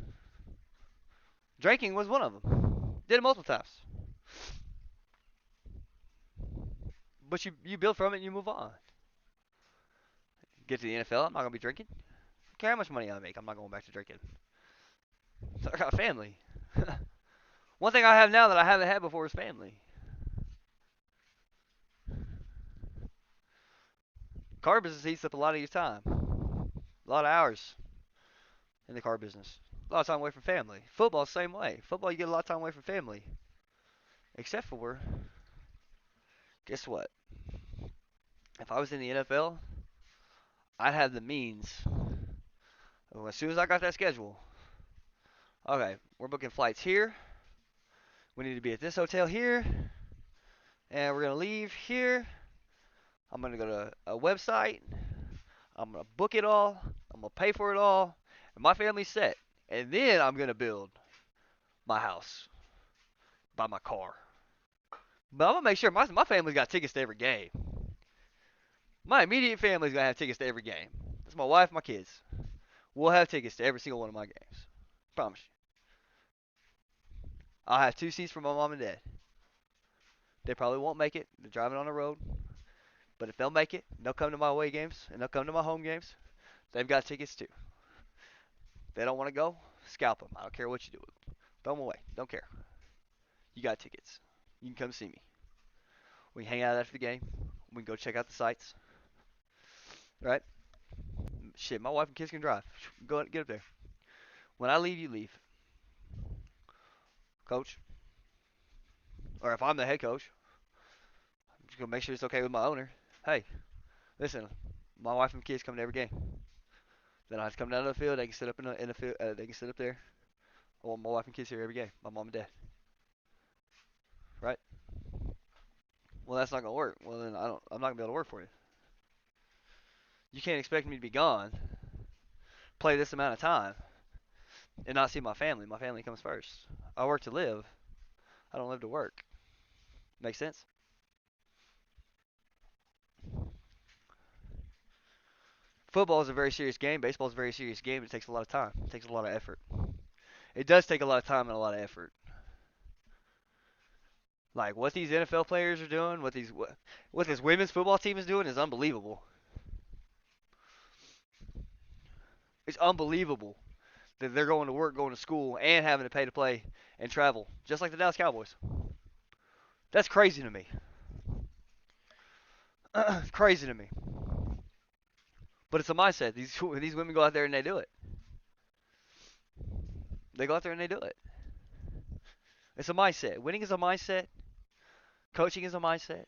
Drinking was one of them. Did it multiple times. But you build from it and you move on. Get to the NFL, I'm not gonna be drinking. I don't care how much money I make, I'm not going back to drinking. So I got a family. One thing I have now that I haven't had before is family. Car business eats up a lot of your time. A lot of hours in the car business. A lot of time away from family. Football, same way. Football, you get a lot of time away from family. Except for, guess what? If I was in the NFL, I'd have the means. As soon as I got that schedule, okay, we're booking flights here. We need to be at this hotel here, and we're gonna leave here. I'm gonna go to a website. I'm gonna book it all. I'm gonna pay for it all, and my family's set. And then I'm gonna build my house, buy my car. But I'm gonna make sure my family's got tickets to every game. My immediate family's gonna have tickets to every game. That's my wife, my kids. We'll have tickets to every single one of my games. Promise you. I'll have 2 seats for my mom and dad. They probably won't make it. They're driving on the road. But if they'll make it, they'll come to my away games and they'll come to my home games. They've got tickets too. They don't want to go, scalp them. I don't care what you do with them. Throw them away. Don't care. You got tickets. You can come see me. We can hang out after the game. We can go check out the sights. Right? Shit, my wife and kids can drive. Go get up there. When I leave, you leave. Coach. Or if I'm the head coach, I'm just going to make sure it's okay with my owner. Hey, listen, my wife and kids come to every game. Then I have to come down to the field. They can sit up in the field. They can sit up there. I want my wife and kids here every game. My mom and dad. Right? Well, that's not gonna work. Well, then I'm not gonna be able to work for you. You can't expect me to be gone, play this amount of time, and not see my family. My family comes first. I work to live. I don't live to work. Make sense? Football is a very serious game. Baseball is a very serious game. It takes a lot of time. It takes a lot of effort. It does take a lot of time and a lot of effort. Like what these NFL players are doing, what this women's football team is doing is unbelievable. It's unbelievable that they're going to work, going to school, and having to pay to play and travel, just like the Dallas Cowboys. That's crazy to me. It's crazy to me. But it's a mindset. These women go out there and they do it. They go out there and they do it. It's a mindset. Winning is a mindset. Coaching is a mindset.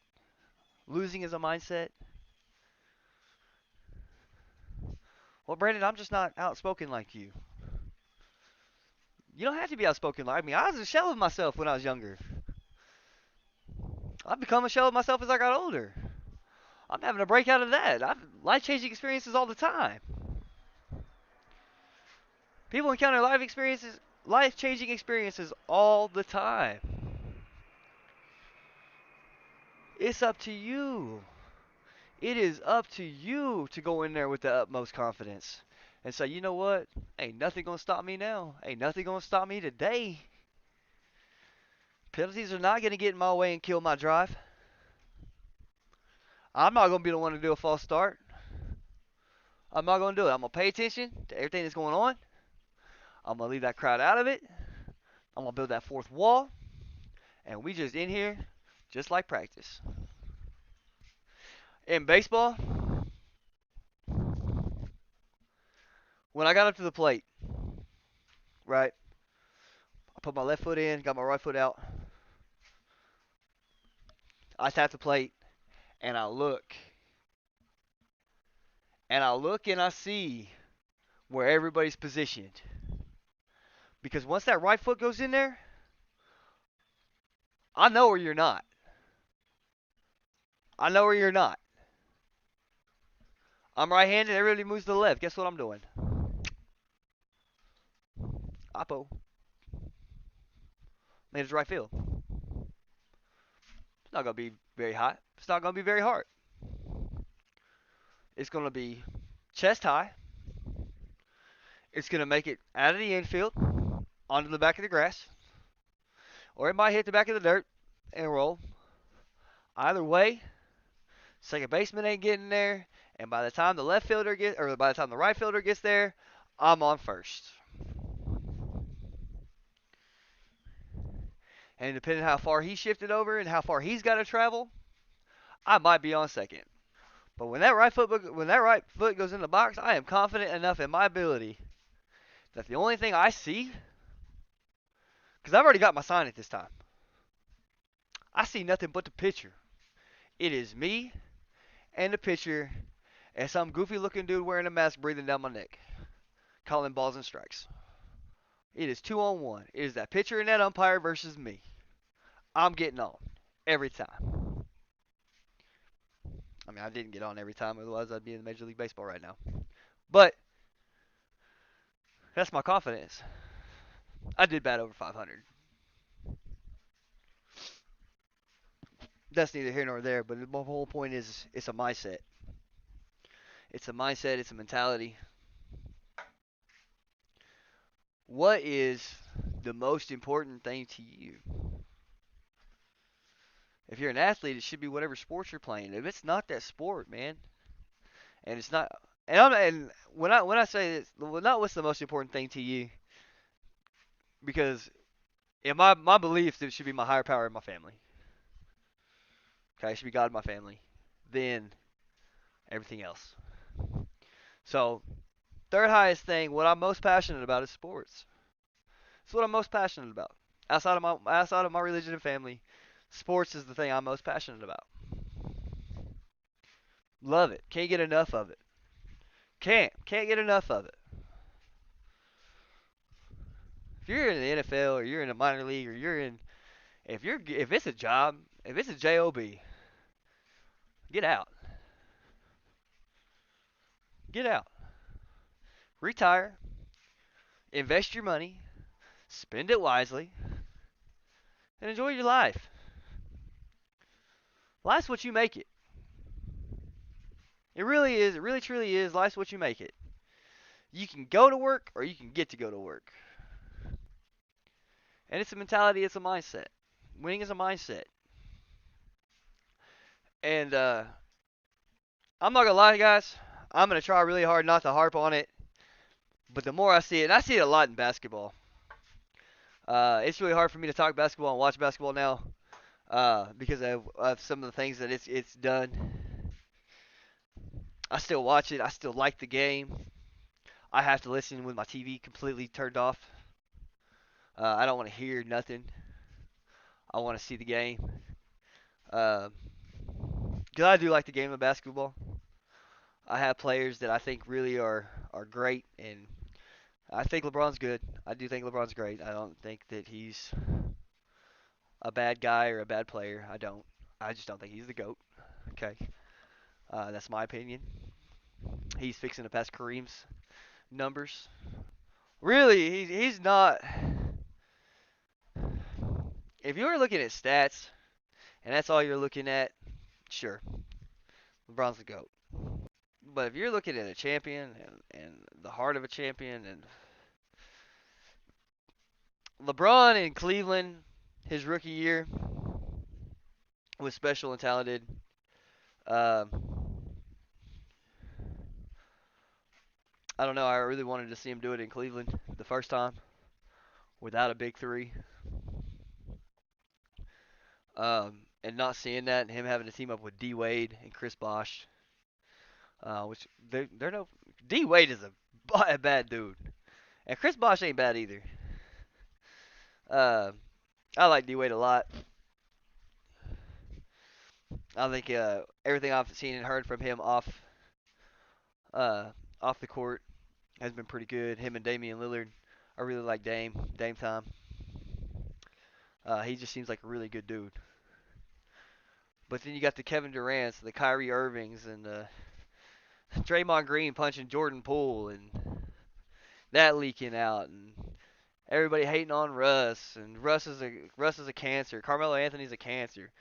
Losing is a mindset. Well, Brandon, I'm just not outspoken like you. You don't have to be outspoken like me. I was a shell of myself when I was younger. I've become a shell of myself as I got older. I'm having a break out of that. I've life-changing experiences all the time. People encounter life-changing experiences all the time. It's up to you. It is up to you to go in there with the utmost confidence and say, you know what? Ain't nothing gonna stop me now. Ain't nothing gonna stop me today. Penalties are not gonna get in my way and kill my drive. I'm not gonna be the one to do a false start. I'm not gonna do it. I'm gonna pay attention to everything that's going on. I'm gonna leave that crowd out of it. I'm gonna build that fourth wall, and we just in here, just like practice. In baseball, when I got up to the plate, right, I put my left foot in, got my right foot out. I tap the plate, and I look. And I look and I see where everybody's positioned. Because once that right foot goes in there, I know where you're not. I know where you're not. I'm right-handed, everybody moves to the left. Guess what I'm doing? Oppo. Man, it's right field. It's not going to be very high. It's not going to be very hard. It's going to be chest high. It's going to make it out of the infield onto the back of the grass. Or it might hit the back of the dirt and roll. Either way, second baseman ain't getting there. And by the time the by the time the right fielder gets there, I'm on first. And depending on how far he shifted over and how far he's got to travel, I might be on second. But when that right foot goes in the box, I am confident enough in my ability that the only thing I see, because I've already got my sign at this time, I see nothing but the pitcher. It is me and the pitcher and some goofy looking dude wearing a mask breathing down my neck, calling balls and strikes. It is 2-on-1. It is that pitcher and that umpire versus me. I'm getting on every time. I mean, I didn't get on every time, otherwise I'd be in Major League Baseball right now. But that's my confidence. I did bat over 500. That's neither here nor there, but the whole point is it's a mindset. It's a mindset, it's a mentality. What is the most important thing to you? If you're an athlete, it should be whatever sport you're playing. If it's not that sport, man, and it's not, and when I say this, well, not what's the most important thing to you, because in my belief, it should be my higher power in my family. Okay, it should be God in my family, then everything else. So third highest thing, what I'm most passionate about is sports. It's what I'm most passionate about. Outside of my religion and family, sports is the thing I'm most passionate about. Love it. Can't get enough of it. Can't get enough of it. If you're in the NFL or you're in a minor league or if it's a job, if it's a job, get out. Get out. Retire. Invest your money. Spend it wisely. And enjoy your life. Life's what you make it. It really is. It really truly is. Life's what you make it. You can go to work or you can get to go to work. And it's a mentality, it's a mindset. Winning is a mindset. And I'm not gonna lie, guys. I'm gonna try really hard not to harp on it. But the more I see it, and I see it a lot in basketball. It's really hard for me to talk basketball and watch basketball now because of some of the things that it's done. I still watch it. I still like the game. I have to listen with my TV completely turned off. I don't want to hear nothing. I want to see the game. Because I do like the game of basketball. I have players that I think really are great, and I think LeBron's good. I do think LeBron's great. I don't think that he's a bad guy or a bad player. I don't. I just don't think he's the GOAT. Okay. That's my opinion. He's fixing to pass Kareem's numbers. Really, he's not. If you're looking at stats and that's all you're looking at, sure, LeBron's the GOAT. But if you're looking at a champion and the heart of a champion, and LeBron in Cleveland, his rookie year, was special and talented. Um, I don't know. I really wanted to see him do it in Cleveland the first time without a big three. And not seeing that, and him having to team up with D Wade and Chris Bosh, which they're no D Wade is a bad dude, and Chris Bosh ain't bad either. Uh, I like D Wade a lot. I think everything I've seen and heard from him uh, off the court has been pretty good. Him and Damian Lillard, I really like Dame time. He just seems like a really good dude. But then you got the Kevin Durant's, the Kyrie Irvings, and the Draymond Green punching Jordan Poole, and that leaking out, and everybody hating on Russ, and Russ is a cancer. Carmelo Anthony's a cancer.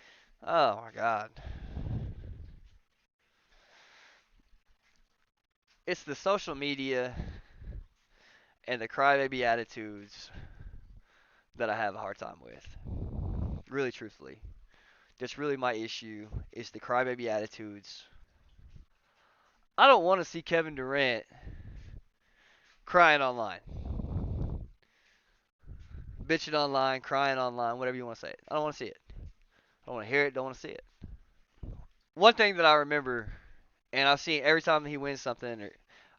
Oh my God. It's the social media and the crybaby attitudes that I have a hard time with. Really, truthfully. That's really my issue, is the crybaby attitudes. I don't want to see Kevin Durant crying online. Bitching online, crying online, whatever you want to say it. I don't want to see it. I don't want to hear it, don't want to see it. One thing that I remember, and I've seen every time he wins something, or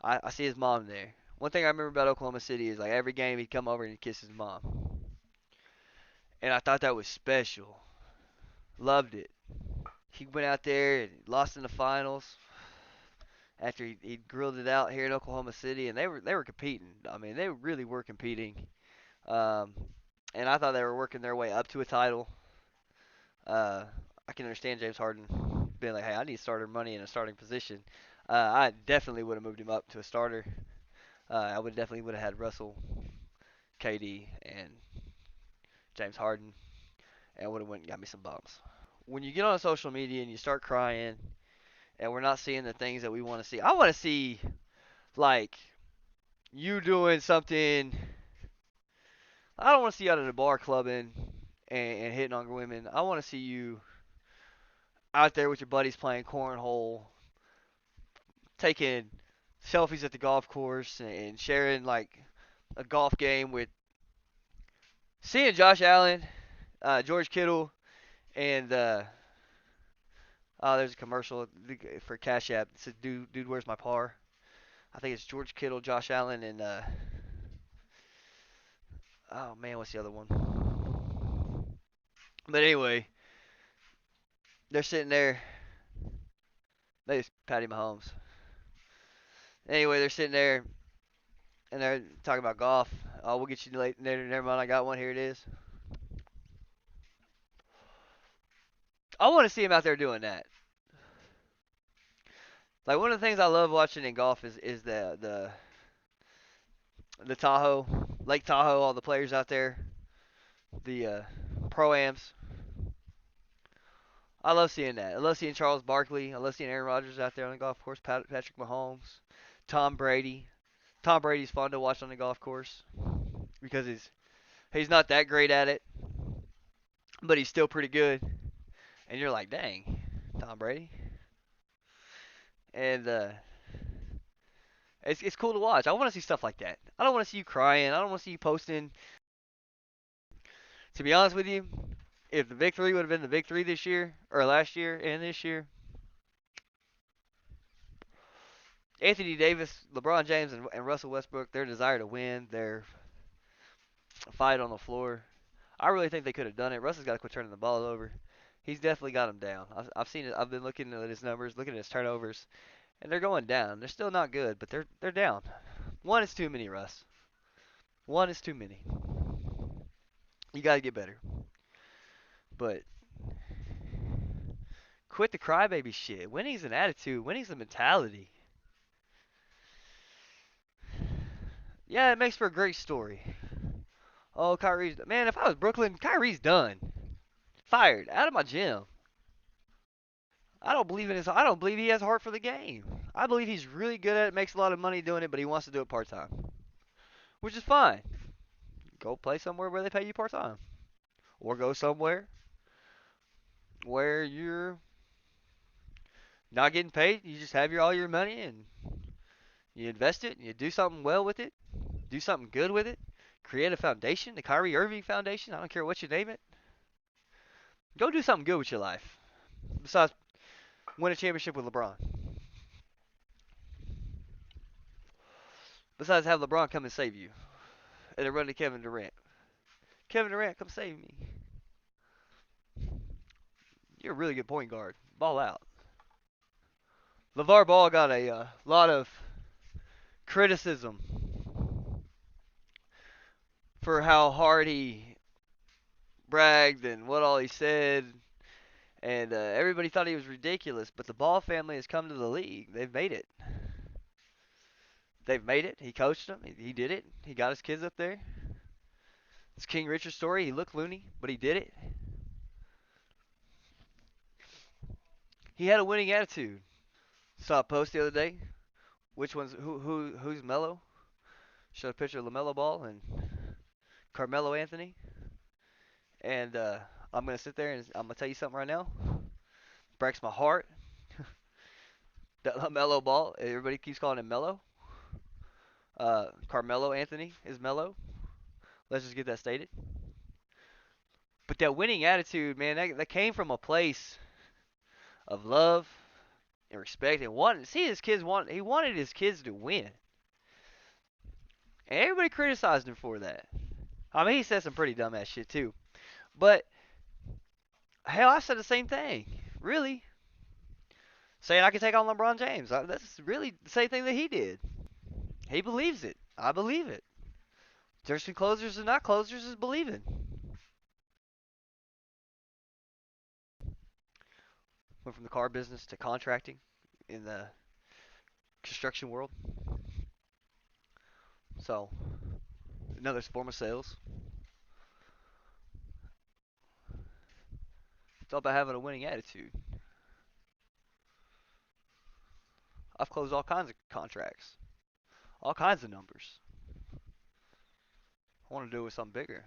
I see his mom there. One thing I remember about Oklahoma City is like every game he'd come over and he'd kiss his mom, and I thought that was special. Loved it. He went out there and lost in the finals after he grilled it out here in Oklahoma City, and they were competing. I mean, they really were competing. Um, and I thought they were working their way up to a title. Uh, I can understand James Harden being like, "Hey, I need starter money in a starting position." I definitely would have moved him up to a starter. I would definitely would have had Russell, KD, and James Harden, and would have went and got me some bums. When you get on social media and you start crying, and we're not seeing the things that we want to see, I want to see like you doing something. I don't want to see you out at a bar clubbing and hitting on women. I want to see you out there with your buddies playing cornhole, taking selfies at the golf course, and sharing like a golf game with seeing Josh Allen, George Kittle, and oh, there's a commercial for Cash App. It says, "Dude, where's my par?" I think it's George Kittle, Josh Allen, and oh man, what's the other one? But anyway, they're sitting there. They just Patty Mahomes. Anyway, they're sitting there and they're talking about golf. Oh, we'll get you later. Never mind, I got one. Here it is. I want to see him out there doing that. Like one of the things I love watching in golf is the Tahoe, Lake Tahoe, all the players out there, the pro-ams. I love seeing that. I love seeing Charles Barkley. I love seeing Aaron Rodgers out there on the golf course. Patrick Mahomes, Tom Brady. Tom Brady's fun to watch on the golf course because he's not that great at it, but he's still pretty good. And you're like, dang, Tom Brady. And it's cool to watch. I want to see stuff like that. I don't want to see you crying. I don't want to see you posting. To be honest with you, if the victory would have been the victory this year or last year and this year, Anthony Davis, LeBron James, and Russell Westbrook, their desire to win, their fight on the floor, I really think they could have done it. Russell's got to quit turning the ball over. He's definitely got them down. I've seen it. I've been looking at his numbers, looking at his turnovers, and they're going down. They're still not good, but they're down. One is too many, Russ. One is too many. You got to get better. But quit the crybaby shit. Winning's an attitude. Winning's a mentality. Yeah, it makes for a great story. Oh, Kyrie's man. If I was Brooklyn, Kyrie's done. Fired out of my gym. I don't believe in his. I don't believe he has heart for the game. I believe he's really good at it, makes a lot of money doing it, but he wants to do it part time, which is fine. Go play somewhere where they pay you part time, or go somewhere where you're not getting paid. You just have all your money and you invest it and you do something well with it, do something good with it, create a foundation, the Kyrie Irving Foundation. I don't care what you name it. Go do something good with your life. Besides win a championship with LeBron. Besides have LeBron come and save you. And then run to Kevin Durant. Kevin Durant, come save me. You're a really good point guard. Ball out. LeVar Ball got a lot of criticism for how hard he bragged and what all he said. And everybody thought he was ridiculous. But the Ball family has come to the league. They've made it. They've made it. He coached them. He did it. He got his kids up there. It's King Richard's story. He looked loony, but he did it. He had a winning attitude. Saw a post the other day. Which one's who's Melo? Showed a picture of LaMelo Ball and Carmelo Anthony. And I'm gonna sit there and I'm gonna tell you something right now. Breaks my heart. That LaMelo Ball. Everybody keeps calling him Melo. Carmelo Anthony is Melo. Let's just get that stated. But that winning attitude, man, that came from a place of love and respect and wanted. See, his kids want. He wanted his kids to win. And everybody criticized him for that. I mean, he said some pretty dumbass shit too. But hell, I said the same thing. Really, saying I could take on LeBron James. That's really the same thing that he did. He believes it. I believe it. There's some closers and not closers is believing. Went from the car business to contracting in the construction world. So another form of sales. It's all about having a winning attitude. I've closed all kinds of contracts, all kinds of numbers. I want to do it with something bigger.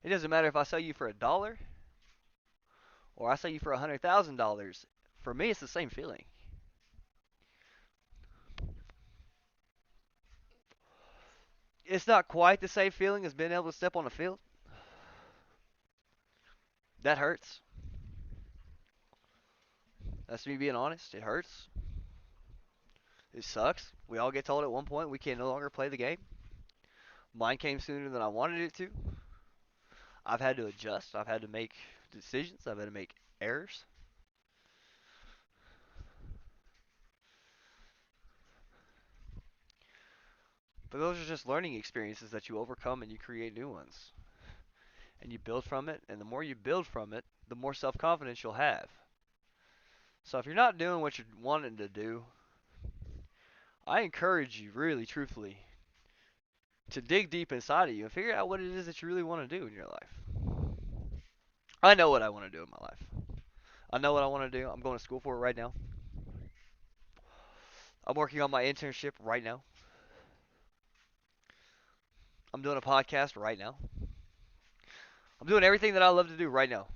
It doesn't matter if I sell you for $1 or I sell you for $100,000. For me, it's the same feeling. It's not quite the same feeling as being able to step on the field. That hurts. That's me being honest. It hurts. It sucks. We all get told at one point we can no longer play the game. Mine came sooner than I wanted it to. I've had to adjust. I've had to make decisions. I've had to make errors. But those are just learning experiences that you overcome and you create new ones. And you build from it. And the more you build from it, the more self confidence you'll have. So if you're not doing what you're wanting to do, I encourage you, really, truthfully, to dig deep inside of you and figure out what it is that you really want to do in your life. I know what I want to do in my life. I know what I want to do. I'm going to school for it right now. I'm working on my internship right now. I'm doing a podcast right now. I'm doing everything that I love to do right now.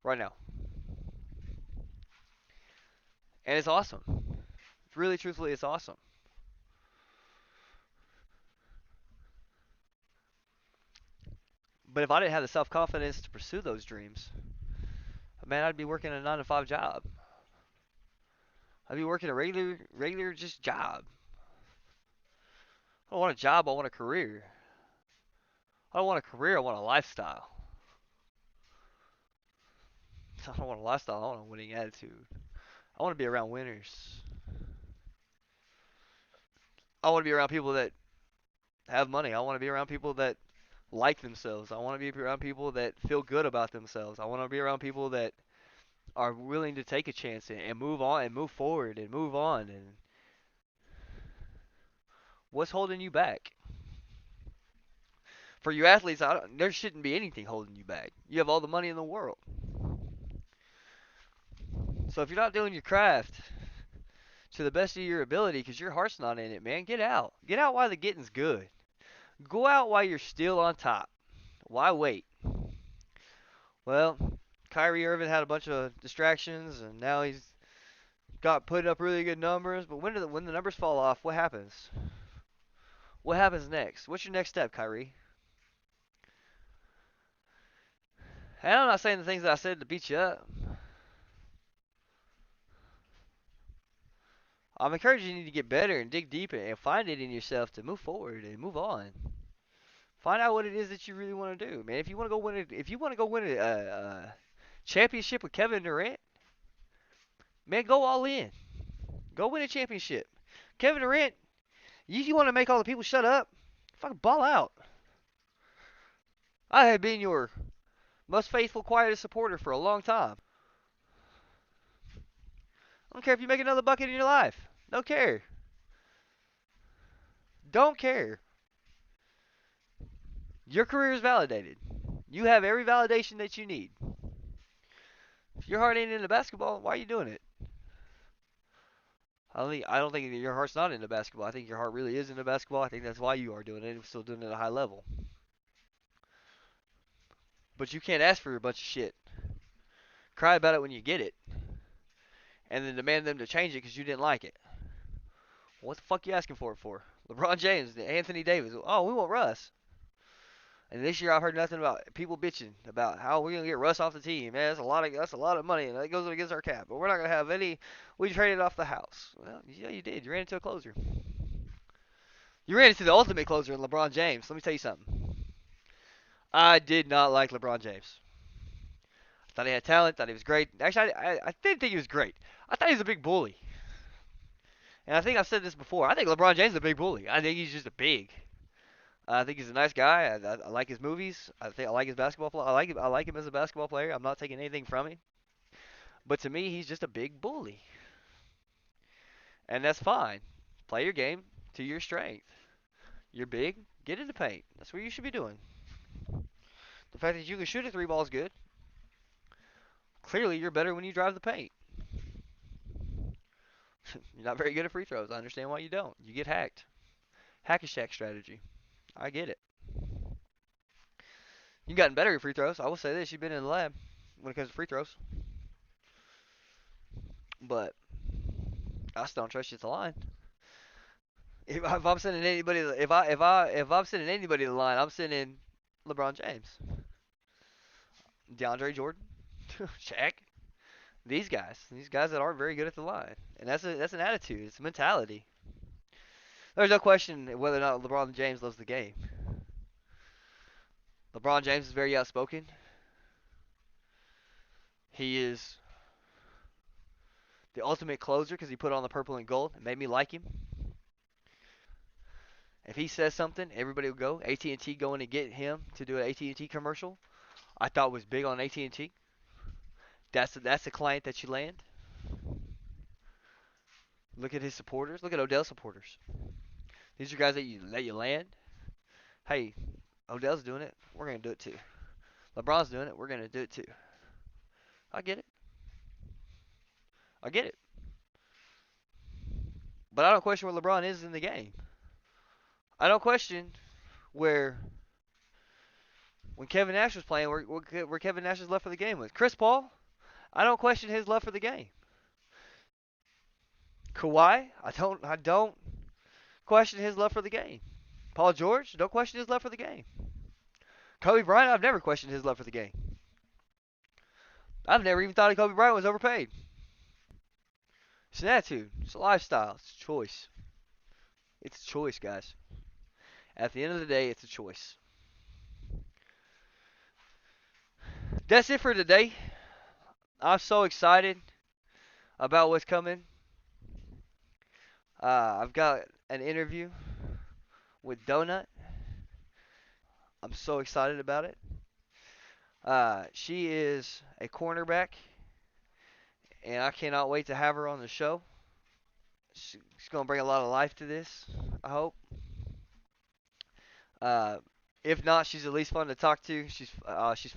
Right now. And it's awesome. Really, truthfully, it's awesome. But if I didn't have the self confidence to pursue those dreams, man, I'd be working a 9 to 5 job. I'd be working a regular just job. I don't want a job, I want a career. I don't want a career, I want a lifestyle. I don't want a lifestyle, I want a winning attitude. I want to be around winners. I want to be around people that have money. I want to be around people that like themselves. I want to be around people that feel good about themselves. I want to be around people that are willing to take a chance and move on and move forward and move on. And what's holding you back? For you athletes, there shouldn't be anything holding you back. You have all the money in the world. So if you're not doing your craft to the best of your ability because your heart's not in it, man, get out. Get out while the getting's good. Go out while you're still on top. Why wait? Well, Kyrie Irving had a bunch of distractions, and now he's got putting up really good numbers. But when the numbers fall off, what happens? What happens next? What's your next step, Kyrie? And I'm not saying the things that I said to beat you up. I'm encouraging you to get better and dig deeper and find it in yourself to move forward and move on. Find out what it is that you really want to do, man. If you want to go win it, if you want to go win a championship with Kevin Durant, man, go all in. Go win a championship. Kevin Durant, you want to make all the people shut up? Fucking ball out. I have been your most faithful, quietest supporter for a long time. I don't care if you make another bucket in your life. Don't care. Don't care. Your career is validated. You have every validation that you need. If your heart ain't into basketball, why are you doing it? I don't think that your heart's not into basketball. I think your heart really is into basketball. I think that's why you are doing it and still doing it at a high level. But you can't ask for a bunch of shit. Cry about it when you get it. And then demand them to change it because you didn't like it. What the fuck you asking for it for? LeBron James, Anthony Davis. Oh, we want Russ. And this year I've heard nothing about people bitching about how we're gonna get Russ off the team. Man, that's a lot of money, and that goes against our cap. But we're not gonna have any. We traded off the house. Well, yeah, you did. You ran into a closer. You ran into the ultimate closer in LeBron James. Let me tell you something. I did not like LeBron James. I thought he had talent. Thought he was great. Actually, I didn't think he was great. I thought he was a big bully. And I think I've said this before. I think LeBron James is a big bully. I think he's just a big. I think he's a nice guy. I like his movies. I think I like his basketball play. I like him as a basketball player. I'm not taking anything from him. But to me, he's just a big bully, and that's fine. Play your game to your strength. You're big. Get in the paint. That's what you should be doing. The fact that you can shoot a three ball is good. Clearly, you're better when you drive the paint. You're not very good at free throws. I understand why you don't. You get hacked. Hack a Shack strategy. I get it. You've gotten better at free throws. I will say this: you've been in the lab when it comes to free throws, but I still don't trust you at the line. If I'm sending anybody, if I'm sending anybody to the line, I'm sending LeBron James, DeAndre Jordan, Shaq. These guys that aren't very good at the line, and that's an attitude. It's a mentality. There's no question whether or not LeBron James loves the game. LeBron James is very outspoken. He is the ultimate closer because he put on the purple and gold. It made me like him. If he says something, everybody will go. AT&T going to get him to do an AT&T commercial. I thought was big on AT&T. That's a client that you land. Look at his supporters. Look at Odell's supporters. These are guys that you land. Hey, Odell's doing it. We're gonna do it too. LeBron's doing it. We're gonna do it too. I get it. I get it. But I don't question where LeBron is in the game. I don't question where when Kevin Nash was playing, where Kevin Nash's love for the game was. Chris Paul, I don't question his love for the game. Kawhi, I don't question his love for the game. Paul George, don't question his love for the game. Kobe Bryant, I've never questioned his love for the game. I've never even thought Kobe Bryant was overpaid. It's an attitude. It's a lifestyle. It's a choice. It's a choice, guys. At the end of the day, it's a choice. That's it for today. I'm so excited about what's coming. I've got an interview with Donut. I'm so excited about it. She is a cornerback, and I cannot wait to have her on the show. She's going to bring a lot of life to this, I hope. Uh, if not, she's at least fun to talk to. She's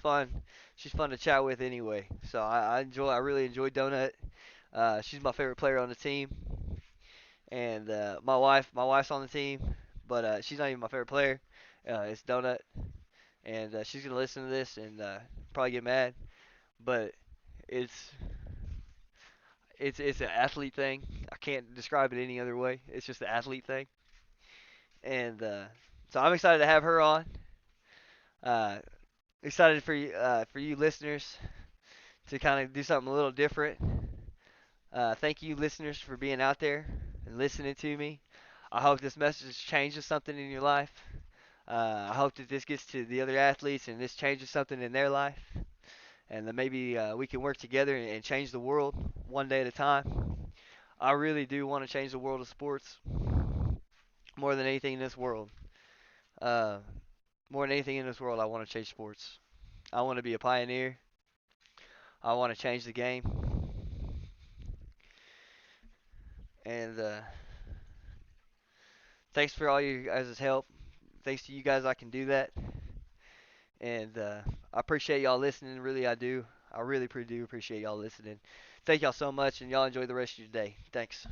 fun. She's fun to chat with anyway. So I really enjoy Donut. She's my favorite player on the team, and my wife's on the team, but she's not even my favorite player. It's Donut, and she's gonna listen to this and probably get mad, but it's it's an athlete thing. I can't describe it any other way. It's just an athlete thing, and so I'm excited to have her on. Uh, Excited for you listeners to kind of do something a little different. Thank you listeners for being out there and listening to me. I hope this message changes something in your life. I hope that this gets to the other athletes and this changes something in their life. And then maybe we can work together and change the world one day at a time. I really do want to change the world of sports more than anything in this world. Uh, More than anything in this world, I want to change sports. I want to be a pioneer. I want to change the game. And thanks for all you guys' help. Thanks to you guys, I can do that. And I appreciate y'all listening. Really, I do. I really do appreciate y'all listening. Thank y'all so much, and y'all enjoy the rest of your day. Thanks.